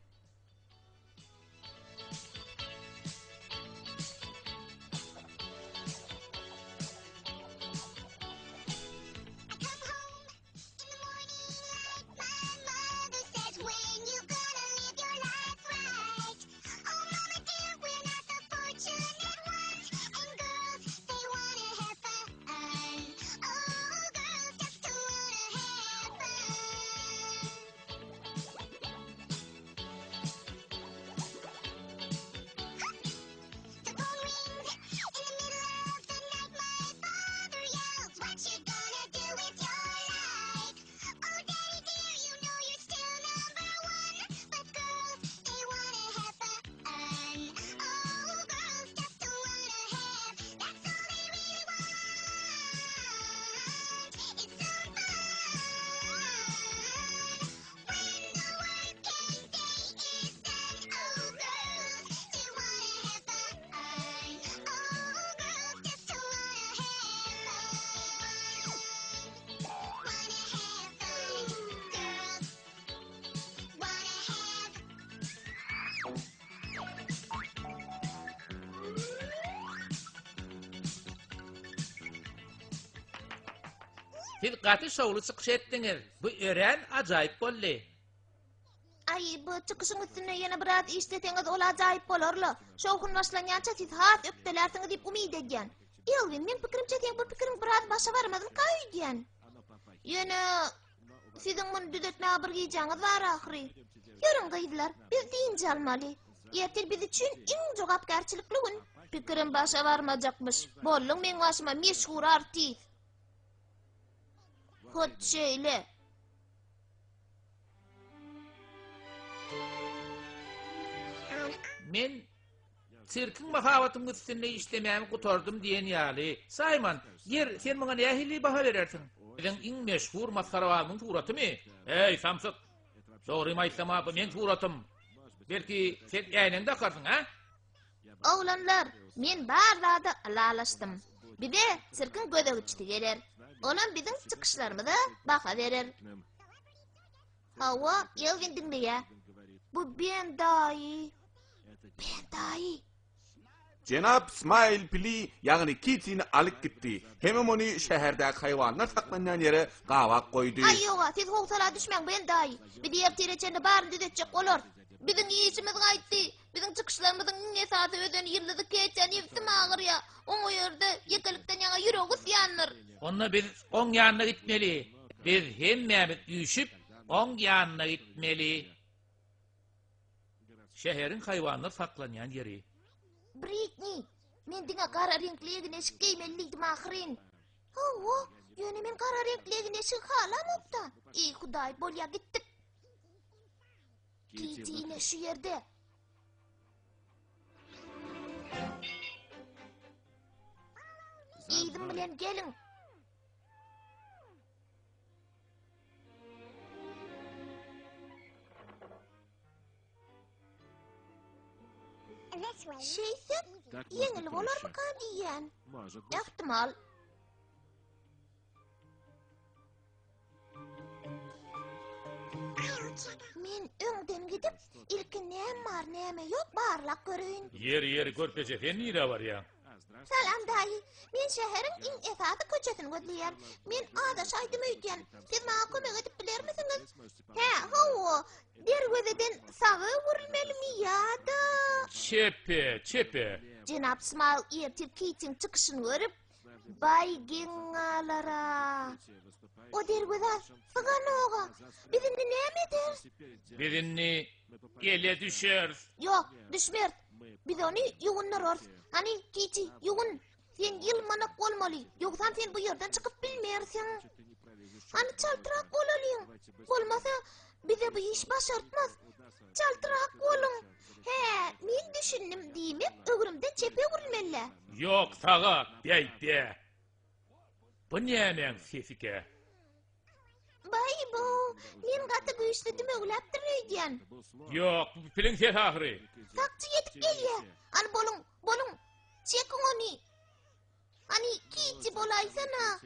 Siz gaty şowlu çykyş etdiňiz. Bu ören ajaýyp boldy. Ay, bu çıkışın üstüne yana bir az işleteňiz ol ajaýyp bolarly. Şowkun başlanýança siz has öpdelersiňiz diýip umyd edýän. Elvin, men pikirimçe teň bu pikirim bir az başa barmadyň kaýdýan. Ýöne siziň muny düzeltmäge bir giýjaňyz bar ahry. Ýörüň gyýdylar, biz diýinje almaly. Ertel biz üçin iň jogapgarçylykly gün. Pikirim başa barmajakmyş. Bolluň meň başyma meşhur artist. Hot şeýle. Men sirkin mahawatyň üstünde işlemämi gutardym diýen ýaly. Saýman, yer sen muňa nähili baha berersiň? Biziň iň meşhur maskarawalyň suratymy? Ey Samsyk. Dogry aýtsam, bu men suratym. Belki sen ýaýnynda akarsyň, ha? Oğlanlar, men barlada alalaşdym. Bize sirkin gödegçi geler. Olam bizim çıkışlarımıza baka verir. Hawa, Elvin dinleýä. Bu ben daýy. Ben daýy. Cenap İsmail Pili ýagny Kitini alyp gitdi. Hemem ony şäherdäki haýwanlar saklanýan ýere gawak goýdy. Ay yoga, siz hoğsala düşmäň ben daýy. Bir ýer tereçende baryn düzetjek bolar. Biziň ýeşimiz gaýtdy. Biziň çıkışlarymyzyň iň esasy öden ýyldyzy keçen ýepsim agyrýa. Oňa ýerde ýekelikden ýaňa ýüregi sýandyr. Onda biz oň ýanyna gitmeli. Biz hemmämiz ýüşüp oň ýanyna gitmeli. Şäherin haýwanlar saklanýan ýeri. Britney, men diňe gara renkligine şikeymeliydim ahyrin. Hawa, ýöne men gara renkligine şykalamapda. Ey Hudaý, bolýa gitdik. Kitine şu yerde. Eýdim bilen gelin. This way. Şeýsep, ýeňil bolarmyka diýen. Ähtimal. Men öňden gidip, ilki näme bar, näme ýok barlak görüň. Yer görpese sen nire var ya? Salam daýy. Men şäheriň iň esasy köçesini gözleýär. Men ada şaýdym öýdýän. Siz maňa kömek edip bilermisiňiz? He, hawa. Derwezeden sağa wurulmelimi ýa-da? Çepe. Cenap İsmail ertir Kit'in çıkışını görüp, "Bay gengalara, o derweza sıgan oga, bizimni näme eder?" Birini ele düşer. Yok, düşmer. Biz onu yugunlarız. Hani Kit'i, yugun. Sen yılmanak olmaly. Yoksa sen bu yerden çıkıp bilmersin. Hani çaltırak olalıyım. Olmasa bize bu iş başartmaz. Çaltırak olun. He, men düşündüm diýmek, ögrümden çepe vurulmelle. Yok sağa, beýde. Bu nämeň sesike? Bay bu, men gaty güýçli dümegläpdir öýdýän. Yok, bu pilin ses ahry. Sakçı yetip gelýär. Hani bolun, çekin onu. Hani Kit'i bolaýsana.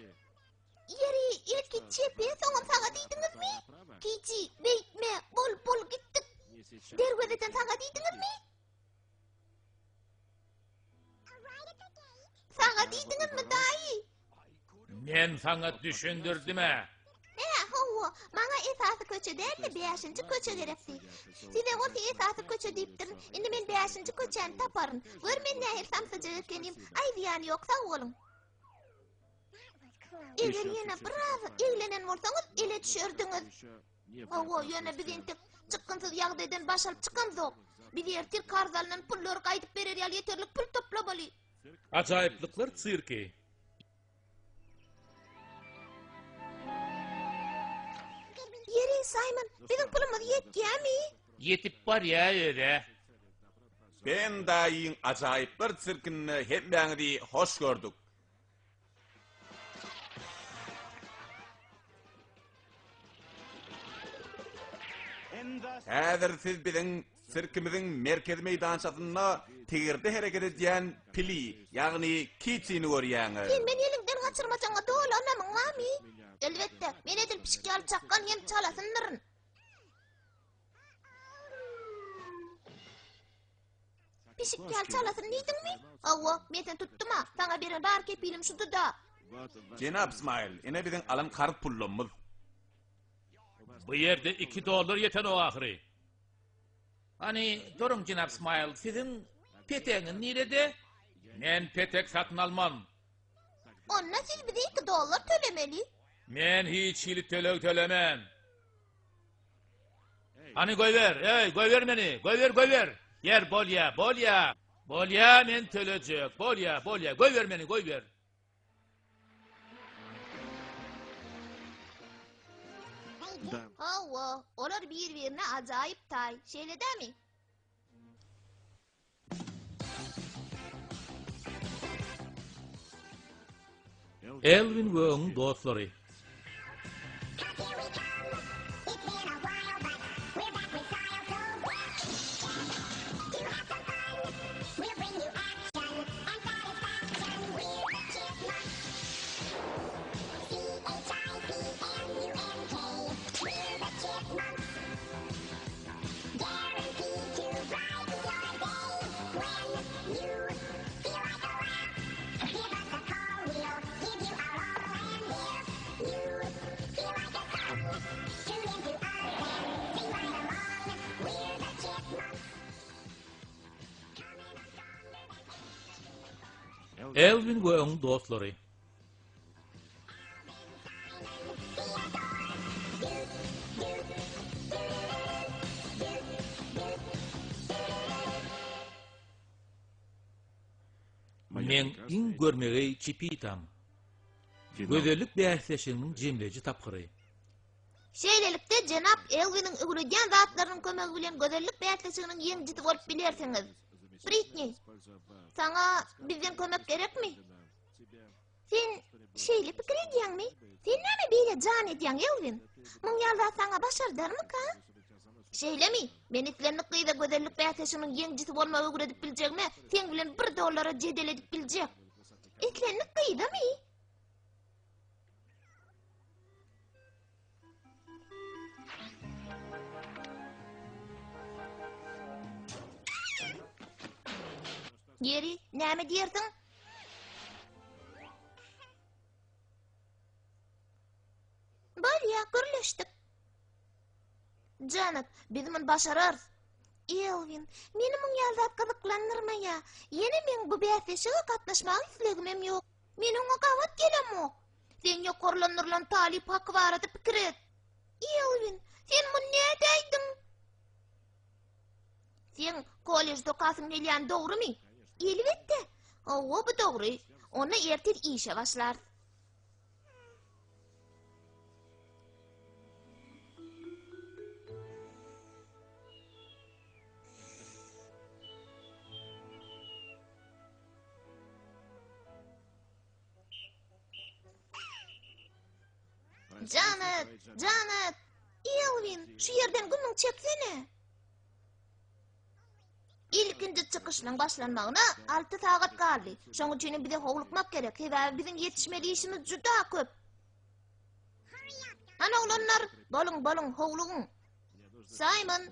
Yeri ilki çepe soňam sağa diýdiňizmi? Kit'i, beýtme, bol gitdik. Derwezeden sağa diýdiňizmi? Sağa diýdiňizmi daýy? Men saňa düşündirdim ha. Hawa, maňa esasy köçe däldi, 5-nji köçe gerekdi. Size o esasy köçe diýipdir. Indi men 5-nji köçeni taparyn. Görmen näher samsaja ekenim, aýdýan ýoksa oğlum. Eger ýene biraz eglenen bolsaňyz, ele düşerdiňiz. Hawa, ýöne biz entek çykgynsyz ýagdaýdan başaryp çykamzok. Biz ertir karzalynyň pullary gaýdyp berer ýaly ýeterlik pul toplamaly. Ajaýyplyklar sirki. Yeri Simon, bizim pulumuz yetýärmi? Yetip bar ya öyle. Ben daýyň ajaýyplar sirkini hemmäňidi hoş gördük. Häzir siz biziň sirkimiziň merkez meýdançasyna tigirde hereket edýän Pili, ýagny Kitini görýäňiz. Sen meni eliňden gaçyrmajaňa dolanamyňmy? Elbetde, men edil pişik alyp çakkan hem çalasyndyryň. Pişik ýal çalasyn diýdiňmi? Hawa, men sen tutdum ha. Saňa beren bar kepilim şudu da. Jenap İsmail, ene biziň alan kart pullumyz. Bu yerde $2 yeten o ahiri. Hani durun Cenab İsmail, sizin peteğiniz nerede? Men petek satın almam. Onna siz bize $2 tölemeli. Men hiç hili tölemem. Hani goy ver, goy ver meni, goy ver. Yer bolya. Bolya men tölecek, bolya. Goy ver meni, goy ver. Hawa, olar bir-birine acayip tay. Şeýle dämi? Elvin ve onun dostları. Elvin ve onun dostları. Men in görmegi çipitam. Gözellik bäsleşiniň jemleji tapgyry. Şeýlelikde Jenap Elvin'in ügüregen zatlarynyň kömegi bilen gözellik bäsleşiginiň ýeňjisi bolup bilersiňiz. Britney, sana bizden kömek gerekmi? Sen şeýle pikir edýäňmi? Sen näme beýle jan edýäň Elvin? Muň ýalda sana başardarmyka? Şeýlemi? Men itlerini gyýda gözellik bäsleşiginiň ýeňjisi bolmagy öwredip biljekmi? Sen bilen $1 jedeledip biljek. Itlerini gyýdamy? Geri, näme diýersiň? Bolýa, gürleşdik. Janet, biz mun başararys. Elvin, meni muň ýalda gyzyklanyrmaýa. Ýene men bu bäsleşige gatnaşmagy islegimem ýok. Meniň o gawat gelemok. Sen ýokarlanyrlan talip haky barada pikir et. Elvin, sen muny näde aýdyň? Sen kollejde okasyň gelýän dogrymy? Elbette. O bu dogry. Onu ertir işe başlar. Janet. Elvin, şu yerden gümüň çeksene. İlkinci çıkışlaryň başlanmagyna 6 saat galdy. Şoň üçin bize howlukmak gerek. Heba biziň ýetişmeli işimiz juda köp. Ana olanlar, bolun howlugyň. Simon,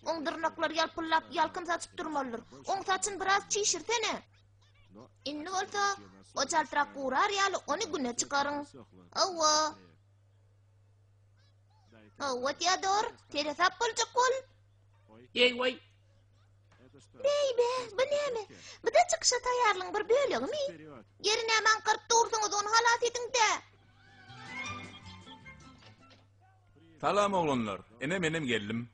oň dyrnaklar ýalpyllap ýalkyn saçyp durmalydyr. Oň saçyn biraz çiğşirsene. Inni bolsa, o çaltyrak gurar ýaly ony güne çykaryň. Awwa Theodor, telefap boljak bol. Vay. Beybe, bu näme? Bu da çykışa taýarlyň bir bölegimi? Yerine hemen kırıp dursunuz, onu halas edin-de. Salam oğlanlar, ene menem geldim.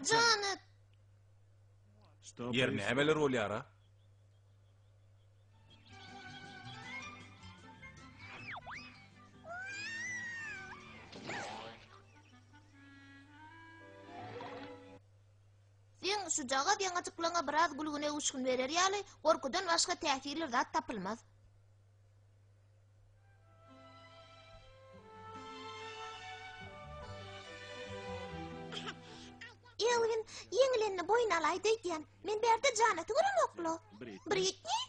Janet, Yer nämeler bolýara? sen şu jaga diýen açyklaňa biraz gülgüne uçkun berer ýaly, gorkudan başga täsirler zat tapylmaz. Elvin, ýeňilenini boyun alaýdy diýen. Men berde Janet'i göremoklu. Britney?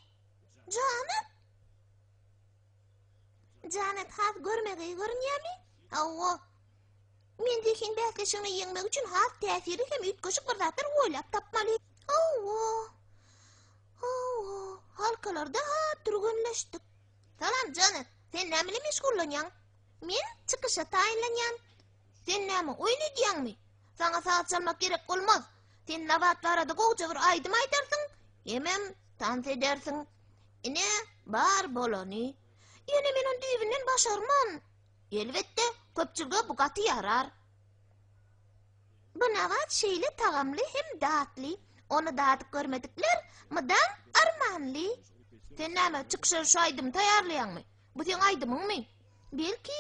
Janet has görmegi görünýärmi? Awwa. Men diýen bäsleşigini ýeňmek üçin has täsirli hem üýtgeşik bir zatlar oýlap tapmaly. Awwa. halkalarda turgunlaşdyk. Salam Janet, sen näme bilen meşgullanýan? Men çykyşa taýinlanýan. Sen näme oýnaýanmy? Sana saat çalmak gerek bolmaz. Sen nabat barada goýja bir aýdym aýtarsyň, hemem tans edersiň. Ine bar bolany. Ýene men onu düýbinden başarman. Elbetde köpçülge bu gaty yarar. Bu nabat şeýle tagamly hem datly. Onu datyp görmedikler, mıdan armanly. Sen näme çykşa şu aýdym taýarlaýanmy? Bu sen aýdymyňmy? Belki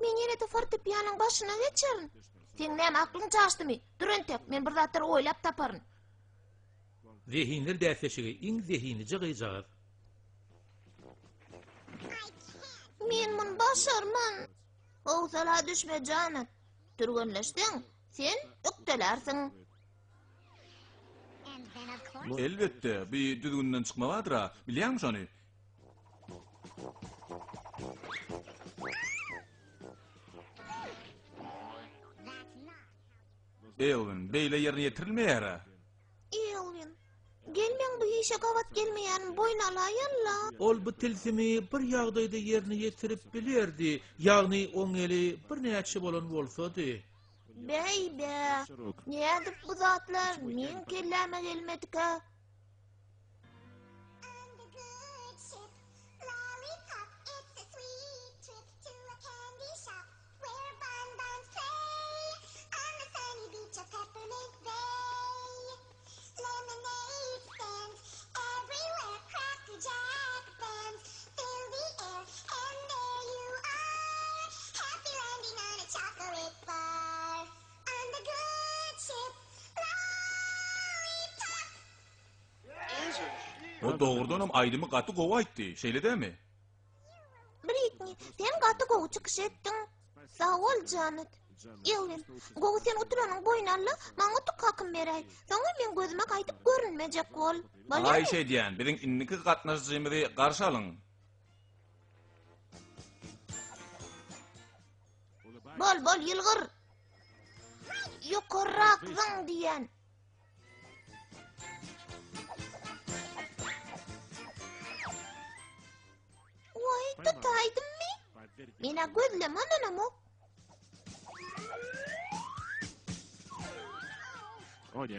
men ýene de fortepianoň başyna geçerin. Sen näme aklyň çaşdymy? Durentek, men bir zatlar oýlap taparyn. Zehinler däseşigi iň zehinice gyjagat. Men mun başarman. Howsala düşme Janet. Turgunlaşdyň, sen öktelersiň. Elbette, bir düzgünden çıkmavadır, bilýärmiň şonu? Elvin, beýle ýerine ýetirilmeýär. Elvin, gelmeň bu işe gavat gelmeýän boýnalaýalla. Ol bu tilsimi bir ýagdaýda ýerine ýetirip bilerdi. Ýagny oň eli bir näçe bolan bolsady. Beybe, nädip bu zatlar men kelläme gelmedika? On the good ship, lollipop, it's a sweet trip to a candy shop where bonbons play on the sunny beach of Peppermint Bay. Lemonade stands everywhere, Cracker Jack bands fill the air, and there you are, happy landing on a chocolate bar. On the good ship, lollipop. O doğrudan aýdymy gaty gowy aýtdy, şeýle dämi? Britney, sen gaty gowy çykyş etdiň. Sağ ol Janet. Elvin, gowy sen oturanyň boýnalla, maňa tuk hakym beräý. Soňra men gözüme gaýtyp görünmejek bol. Aýşe diýen, biziň inniki gatnaşjymyzy garşy alyň. Bol ýylgyr. Ýokarrak zaň diýen. Oy, tutaýdymmy? Mena gözleme ananamok.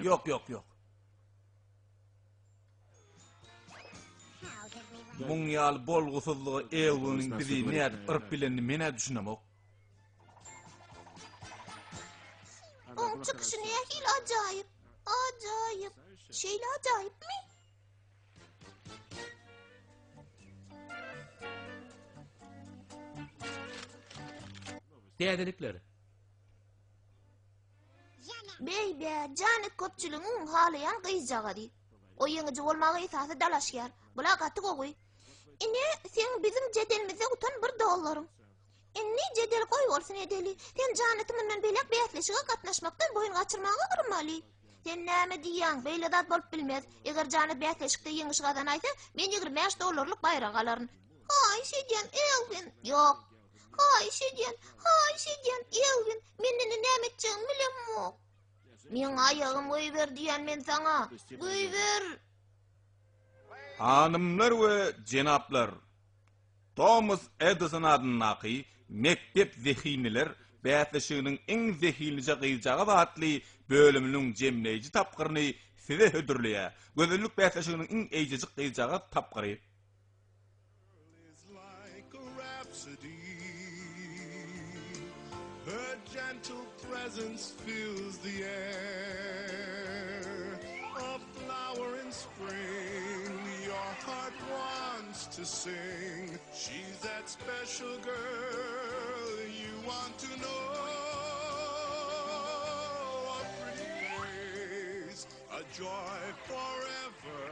Yok. Muň ýaly bolgusuzlygy Elwiniň bizi nädip ırp bilenini mene düşünemok. Oň çykyşy nähil ajaýyp. Şeýle ajaýypmy? Dädelikler. Beybe, Janet köpçüligiň halayan gyjagady. O ýeňiji bolmagy esasy dalaşýar. Bula gaty gowy. Ine sen bizim jedelimize utan $1. Inni jedel goý bolsun edeli. Sen Janet menden belek beýatleşige gatnaşmakdan boyun gaçyrmagy gyrmaly. Sen näme diýäň? Beýle zat bolup bilmez. Eger Janet beýatleşikde ýeňiş gadan aýsa, men $25 baýrak alaryn. Haý şeýdän Elvin. Ýok. Haý şeýdän Elvin. Menden näme etjäň bilemok. Men aýagym goýber diýän men saňa. Goýber. Hanımlar we jenaplar, Thomas Edison adynaky mektep zehiniler beýatleşiginiň iň zehinice gyjagy batly bölüminiň jemleýiji tapgyryny size hödürleýär. Gözellük beýatleşiginiň iň eýjejik gyjagy tapgyry. Is like a rhapsody. Her gentle presence fills the air. A flower in spring, your heart wants to sing. She's that special girl you want to know. A pretty face, a joy forever.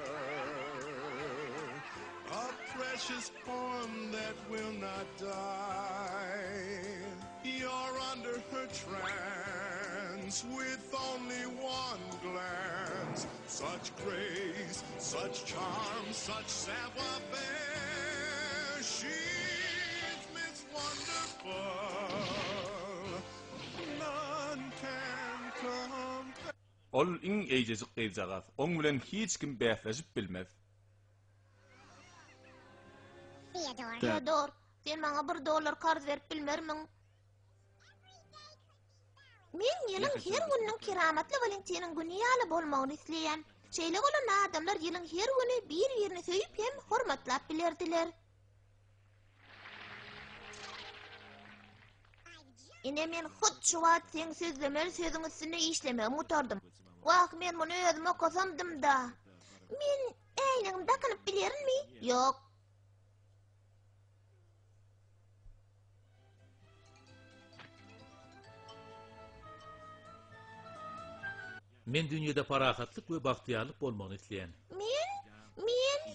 A precious poem that will not die. You're under her trance with only one glance. Such grace, such charm, such savoir-faire. She's Miss Wonderful. None can compare. ol iň eýjejik gyjagaz. Oň bilen hiç kim bäsleşip bilmez. Theodore. Theodor, sen maňa $1 karz berip bilmermiň? Men ýylyň her günüň keramatly Valentiniň güni ýaly bolmagyny isleýän. Şeýle bolan adamlar ýylyň her güni bir-birini söýüp hem hormatlap bilerdiler. Ine men hut şu wagt sen sözlemer sözüň üstüne işlemegi mutardym. Wagt men muny özüm okasamdym da. Men eýnigim dakanyp bilerimmi? Ýok. Men dünýede parahatlyk we bagtyarlyk bolmagyny isleýän.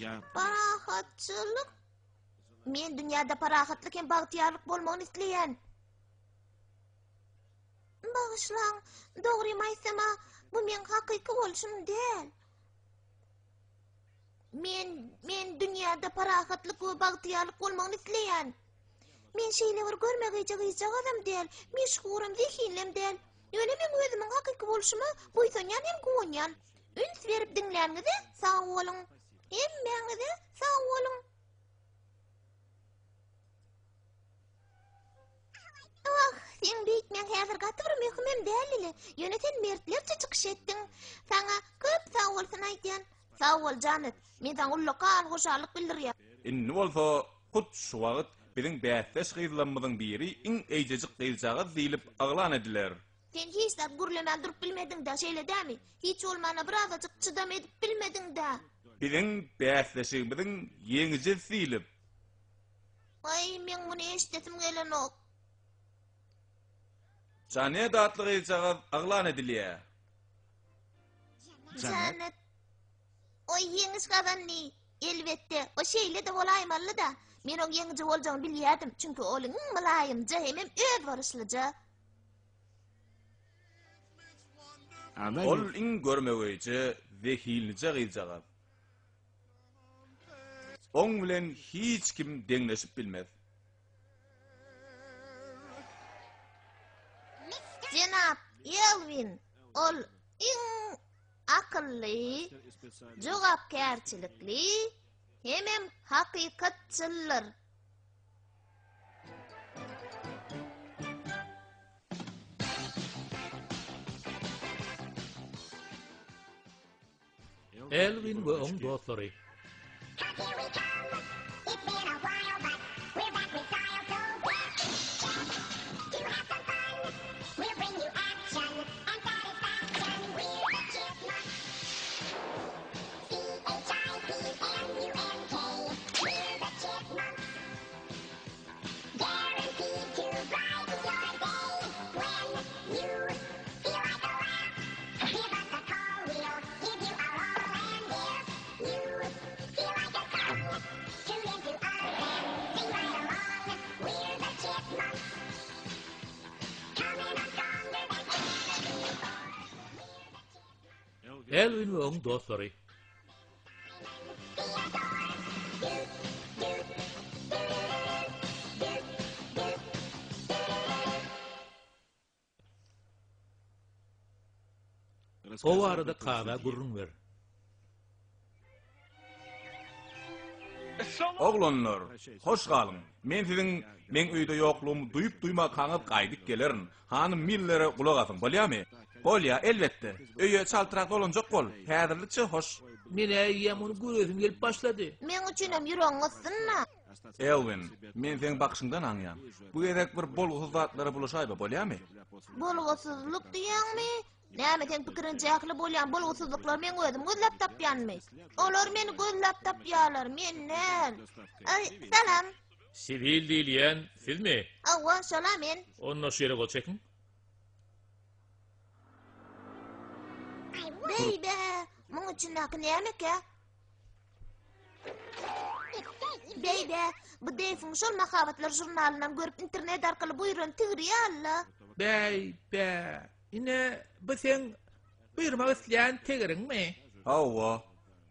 Men parahatçylyk. Men dünýäde parahatlyk hem bagtyarlyk bolmagyny isleýän. Bağışlaň, dogrymy aýsama, bu men hakyky bolşum däl. Men dünýäde parahatlyk we bagtyarlyk bolmagyny isleýän. Men şeýle bir görmegi gyjak adam däl, meşhurum zehinlem däl. Ýöne men özümiň hakyky bolşumy boýsanýan hem goňyan. Üns berip dinläňizi sag boluň. Hemmeňizi sag boluň. Sen beýtmeň häzir gaty bir möhümem dälili. Ýöne sen mertlerçe çykyş etdiň. Saňa köp sag bolsun aýtýan. Sag bol Janet. Men saňa ullakan hoşallyk bildirýär. Inni bolsa hut şu wagt biziň bäsleş gyzlanmadyň biri iň eýjejik gyjagaz diýilip aglan ediler. Sen hiç de gürlemän durup bilmediň da şeýle dämi? Hiç olmana birazajyk çydam edip bilmediň da. Biziň bäsleşigimiziň ýeňije diýilip. Ay, men muny eşdesim gelenok. Janet adly gyjagaz aglan edilýär. Janet. Oy ýeňiş gazanny. Elbetde, o şeýle de bolaýmaly da. Men o ýeňije boljagyny bilýärdim, çünkü olyň mylaýymja hem öz barışlyja. Ol iň görmegeýje zehilije gyjagaz. Oň bilen hiç kim deňleşip bilmez. Jenap Elvin, ol iň akylly, jogapkärçilikli, hem hakykatçylar. Elvin we oň dostlary. Here we come. It's been a while, but we're back with style so quick. To have some fun, we'll bring you action and satisfaction. We're the Chipmunks. CHIPMUNK. We're the Chipmunks. Guaranteed to brighten your day when you feel like a laugh. Give us a call, we'll give you a roll, and if you feel like a song, tune into us and sing right along. We're the Chipmunks, coming on stronger than ever before. Elvin we oň dostlary. O arada kağa gurrun ver. Oglanlar, hoş galyň. Men siziň men öýde ýoklugymy duýup duýma kaňyp gaýdyp gelerin. Hanım millere gulak asyň, bolýarmy? Bolýa, elbetde. Öýe çaltyrak dolanjak bol. Häzirlikçe hoş. Men äýýem onu görüzüm gelip başlady. Men üçin hem ýüregiň ysynna. Elvin, men seň bakşyňdan aňýan. Bu gerek bir bolgusyz zatlary bulaşaýba, bolýarmy? Bolgusyzlyk diýäňmi? Näme sen pikirinçe hakly bolýan bolgusyzlyklar men özüm gözläp tapýanmy? Olar meni gözläp tapýarlar, men näl? Ay, salam. Sivil diýilýän sizmi? Awa, salam men. Onno şeýle gol çekin. Beybe, muň üçin näme näme? Beybe, bu deýfin şol mahabatlar jurnalynyň görüp internet arkaly buýran tigirýärler. Beybe, ine bu sen buyurmak isleýän tegiriňmi? Hawa,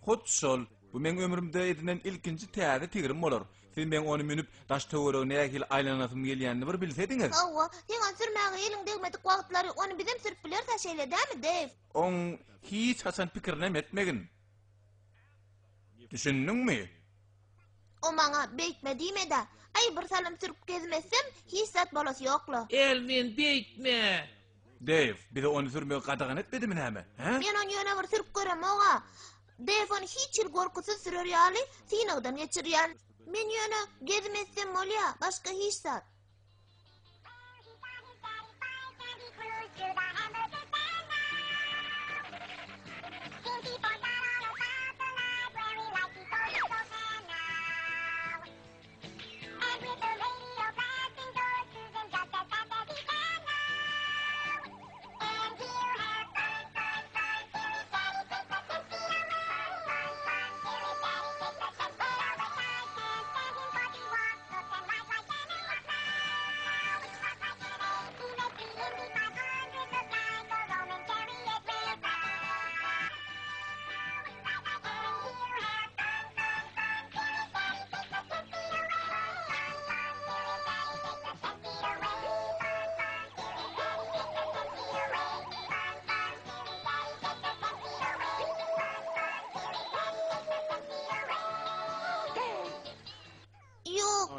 hut şol Bu men ömrümde edinen ilkinci täze tigirim bolar. Siz men onu minip daş töwereg nähil aylanasym gelýänini bir bilsediňiz. Hawa, sen sürmäge elingdegmedik wagtlary onu bizim sürüp biler taşeyle dämi, Dave? On hiç hasan pikirine etmegin. Düşündüňmi? O maňa beýtme diýmedi. Ay bir salam sürüp gezmesem, hiç zat bolasy ýokla. Elvin beýtme. Dave, bize onu sürmegi gadagan etmedimi näme? He? Men onu ýöne bir sürüp görem oga. Dave onu hiç gorkusuz sürer ýaly, sinagdan geçirýän. Men ýöne gezmesem bolýa, başga hiç zat.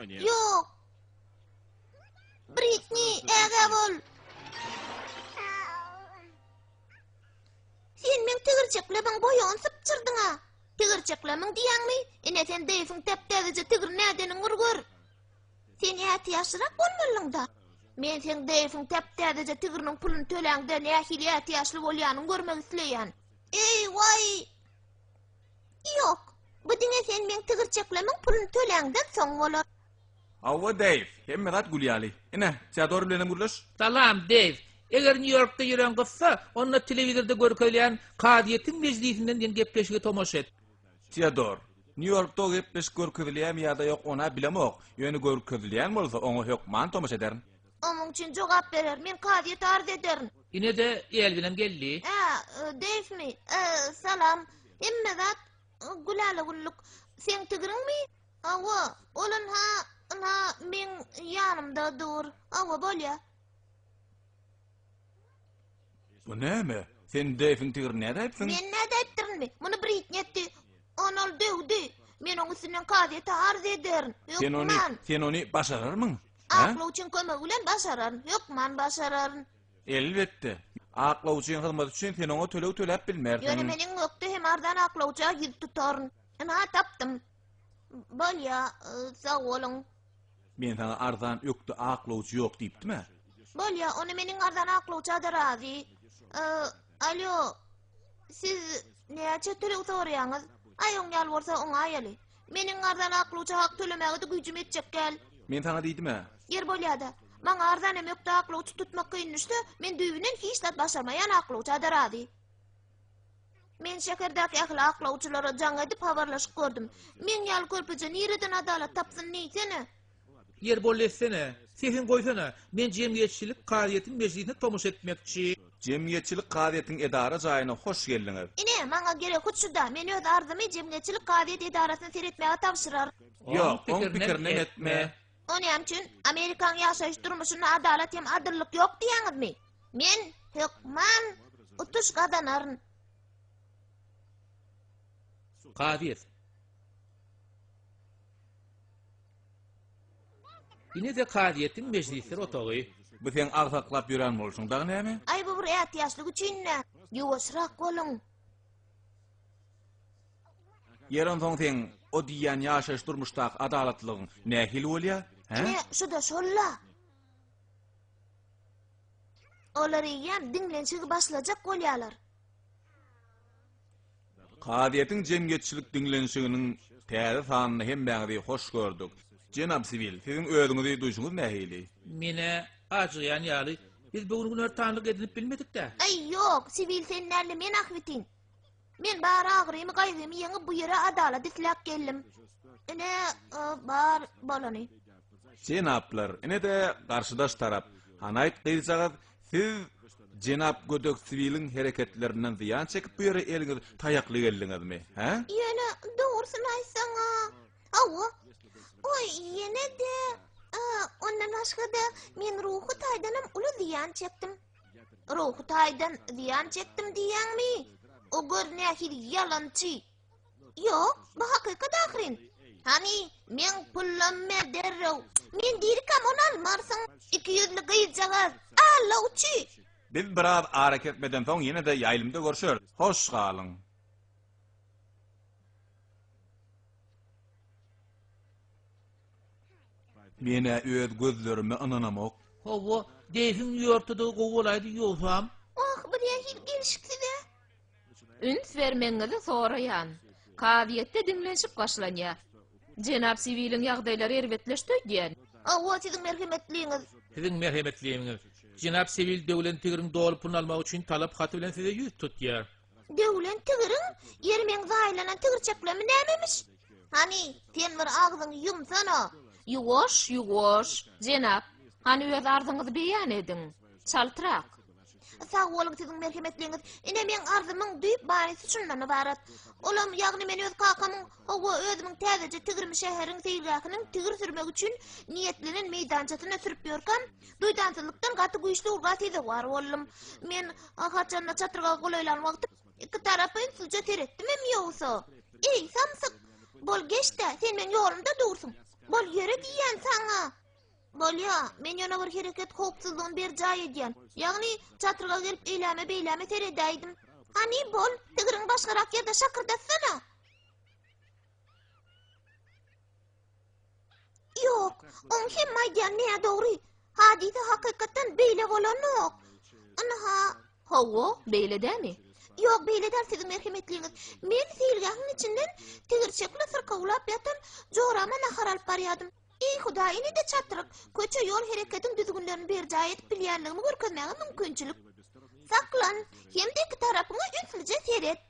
Yok. Britney, ege bol. Sen men tigirçeklemeň boýuny sypçyrdyňa. Tigirçeklemeň diýäňmi? Ine sen Dave'iň täptäze tigir nädeniň gurgur. Sen ýaty ýaşyrak bolmalyň da. Men sen Dave'iň täptäze tigiriniň pulunu töläňde nähili ýaty ýaşly bolýanyny görmek isleýän. Ey vay. Yok. Bu diňe sen men tigirçeklemeň pulunu töläňden soň bolar. Awa Dave, hemme gat gulýaly. Ine, çador bilen gurlaş. Salam Dave. Eger New York'ta ýüren gyssa, onu telewizorda görkezýän Kadiýetiň meclisinden diýen gepleşige tomoş et. Çador, New York'ta gepleş görkezilýän ýa-da ýok ona bilemok. Ýöne görkezilýän bolsa, oňa hökman tomoş ederin. Onuň üçin jogap berer, men Kadiýet arz ederim. Ine de Elvin'em geldi. Dave mi? Salam. Hemme zat gulala gulluk. Sen tigiriňmi? Awa, olan ha men ýanymda dur. Awa bolýa. Bu näme? Sen Dave'iň tigir näde aýpsyň? Men näde aýpdyrmy? Muny Britney etdi. Onol döwdi. Men oň üstünden Kadiýete arz ederim. Sen onu başararmyň? Aklı üçün kömek bilen başaran. Yokman başaran. Elbetde. Akla uçun hyzmat üçin sen oňa tölew töläp bilmersiň. Ýöne meniň ökde hem ardan akla uça gidip tutaryn. Ana tapdym. Bolýa, sag bolun. Men sana ardan ökde akla uçu ýok diýipdimi? Bolýa, onu meniň ardan akla uça da razy. Alo. Siz näçe tölew soraýaňyz? Aýoň ýal bolsa oňa aýaly. Meniň ardan akla uça hak tölemegi de güýjüm etjek gel. Men sana diýdimi? Yer bolýada. Maňa ardan hem ökde akla uça tutmak kynnyşdy. Men düýbünden hiç zat başarmaýan akla uça da razy. Men şekerdak akla uçulara jaň edip habarlaşyp gördüm. Men ýal körpeje nireden adalat tapsyn niýsene? Yer bollesene. Sesin goýsana. Men jemgyýetçilik Kadiýetiň meclisine tomoş etmekçi. Jemgyýetçilik Kadiýetiň edara jaýyna hoş geldiňiz. Ine, maňa gerek şuda. Men öz arzymy jemgyýetçilik Kadiýet edarasyna seretmäge tapşyrar. Ýok, oň pikirine etme. Onuň üçin Amerikan ýaşaýyş durmuşyna adalat hem adyllyk ýok diýäňizmi? Men hökman utuş gadanaryn. Kadiýet. Ine de Kadiýetiň meclisleri otagy. Bu sen agsaklap ýören bolsuň da näme? Ay bu bir ýaşlyk üçin ne? Ýuwaşrak bolun. Ýeron soň sen o diýen ýaşaýyş durmuşdak adalatlygyň nähil bolýa? Ine, şuda şolla. Olary ýam dinlenşigi başlajak bolýarlar. Kadiýetiň jemgyýetçilik diňlenşiginiň täze sanyny hem bäňdi hoş gördük. Jenap Sivil, siziň özüňizi duýşuňyz nähili? Mene ajýan ýaly. Biz bugün gün örtanlyk edilip bilmedik de. Ay yok, sivil senlerle men ahvitin. Men bar agrymy gaýgymy ýeňi bu ýere adalat islap geldim. Ine bar bolany. Jenaplar, ine de garşydaş tarap. Hanaýt gyrjagaz, siz Jenap Gödök Sivilin hereketlerinden ziyan çekip bu ýere eliňiz taýakly geldiňizmi? Ýöne doğru doğrusunu aýsaňa. Awa. Oy, ýene de ondan başga da men ruhy taýdanam uly ziýan çekdim. Ruhy taýdan ziýan çekdim diýäňmi? O görnähil ýalançy. Ýok, bu hakykat ahyrin. Hani men pullanma derrew. Men dirikam onu almarsyň. 200'lik gyýjagaz. Alawçy. Biz biraz hareket etmeden soň ýene de ýaýlymda görüşür. Hoş galyň. Mene öz gözlerime inanamak. Hawa, deýiň ýortuda gowulaýdy ýolsam. Oh, bu nähil gelişikdi. Üns vermeňizi soraýan. Kaviýetde dinlenşip başlanýar. Jenap siviliň ýagdaýlary erbetleşdirýän. Awa, siziň merhemetliňiz. Siziň merhemetliğiniz. Jenap sivil döwletiň dolup almak üçin talap haty bilen size ýüz tutýar. Döwlen tigiriň ýermeň zaýlanan tigirçeklemi nämemiş? Hani sen bir agzyňy ýumsana. Ýugoş, jenap. Hani öz arzyňyzy beýan ediň. Çaltyrak. Sağ bolun siziň merhemetliňiz. Ine men arzymyň düýp barysy şundan ibarat. Olam ýagny men öz kakamyň hawa özümiň täzeje tigirmi şäheriň seýlakynyň tigir sürmek üçin niýetlenen meýdançasyna sürüp ýörkam, duýdançylykdan gaty güýçli urgat ede war boldum. Men haçanna çatyrga golaylan wagty iki tarapyn sylja teretdim hem ýogsa. Ey samsyk, bol geçde sen men ýolumda dursun. Bol ýere diýen saňa. Bolya, men ýana bir hereket howpsuzlygyny ber jaý edýän. Ýagny çatyrga gelip eýleme teredäýdim. Hani bol, tigiriň başgarak ýerde şakyrdatsana. Ýok, on hem maýdan näme dogry. Hadise hakykatdan beýle bolanok. Anaha, Hawa, beýledämi? ýok beýle der siziň merhemetliňiz. Men seýilgahyň içinden tigirçekle sırkawlap ýatan jorama nahar alyp barýardym. Ey Hudaýyny de çatyryk, köçe ýol hereketiň düzgünlerini ber jaý edip bilýänligimi görkezmäge mümkinçilik. Saklan, hem de iki tarapyňa ünsülje seret.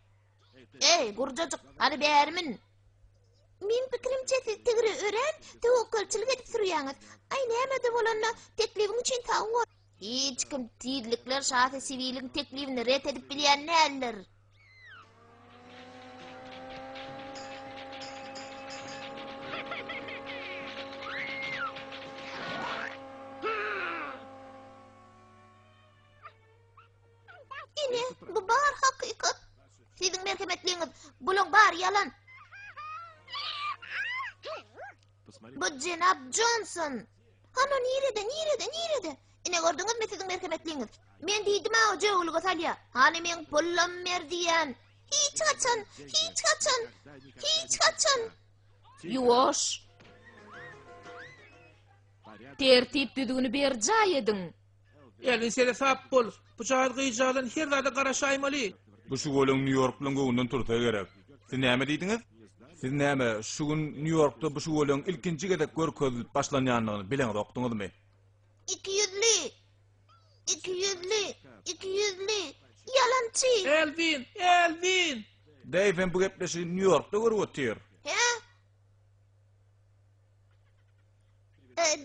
Ey gurjajyk, hadi bärimin. Men pikirimçe siz tigiri ören, tewekkelçilik edip sürýäňiz. Ay näme de bolanna teklibiň üçin sag bol. Hiç kim tiýdlikler şahsy siviliň teklibini ret edip bilýän näler? Ine, bu bar hakykat. Siziň merhemetliňiz, bulyň bar ýalan. Bu Jenap Johnson. Hano nirede? Ine gördüňizmi siziň merhemetliňiz? Men diýdim o jewluga salýa. Hani men pullam merdiýän. Hiç kaçan. Ýugoş. Tertip düzgünü ber jaý ediň. Elin sene sap bol. Bu çağır gyýjadan her zada garaşaýmaly. Bu şu golüň New York bilen gowundan tursa gerek. Siz näme diýdiňiz? Siz näme şu gün New Yorkda bu şu golüň ilkinji gedek görkezilip başlanýanlygyny bileňiz okduňyzmy? 200'li. Yalançy. Elvin. Dayfen bu gepleşi New Yorkda görüp otyr. He?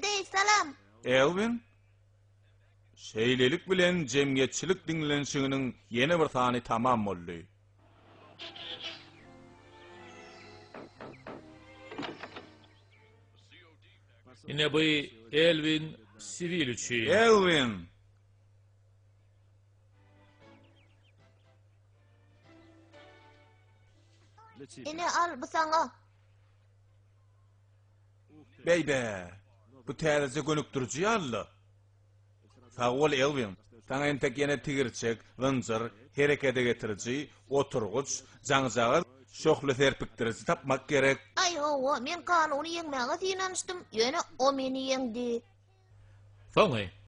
Dey salam. Elvin? Şeýlelik bilen jemgyýetçilik diňlenşiginiň ýene bir sany tamam boldy. Ine bu Elvin sivil üçin. Elvin! Ine al bu saňa. Beybe, bu täze gönükdiriji ýaly. Sağol Elvin, taňa entek ýene tigirçek, gynjyr, herekete getiriji, oturguç, jaňjagy, şohly serpikdiriji tapmak gerek. Ay hawa, men kanuny ýeňmäge synanyşdym. Ýene o meni ýeňdi. Soňy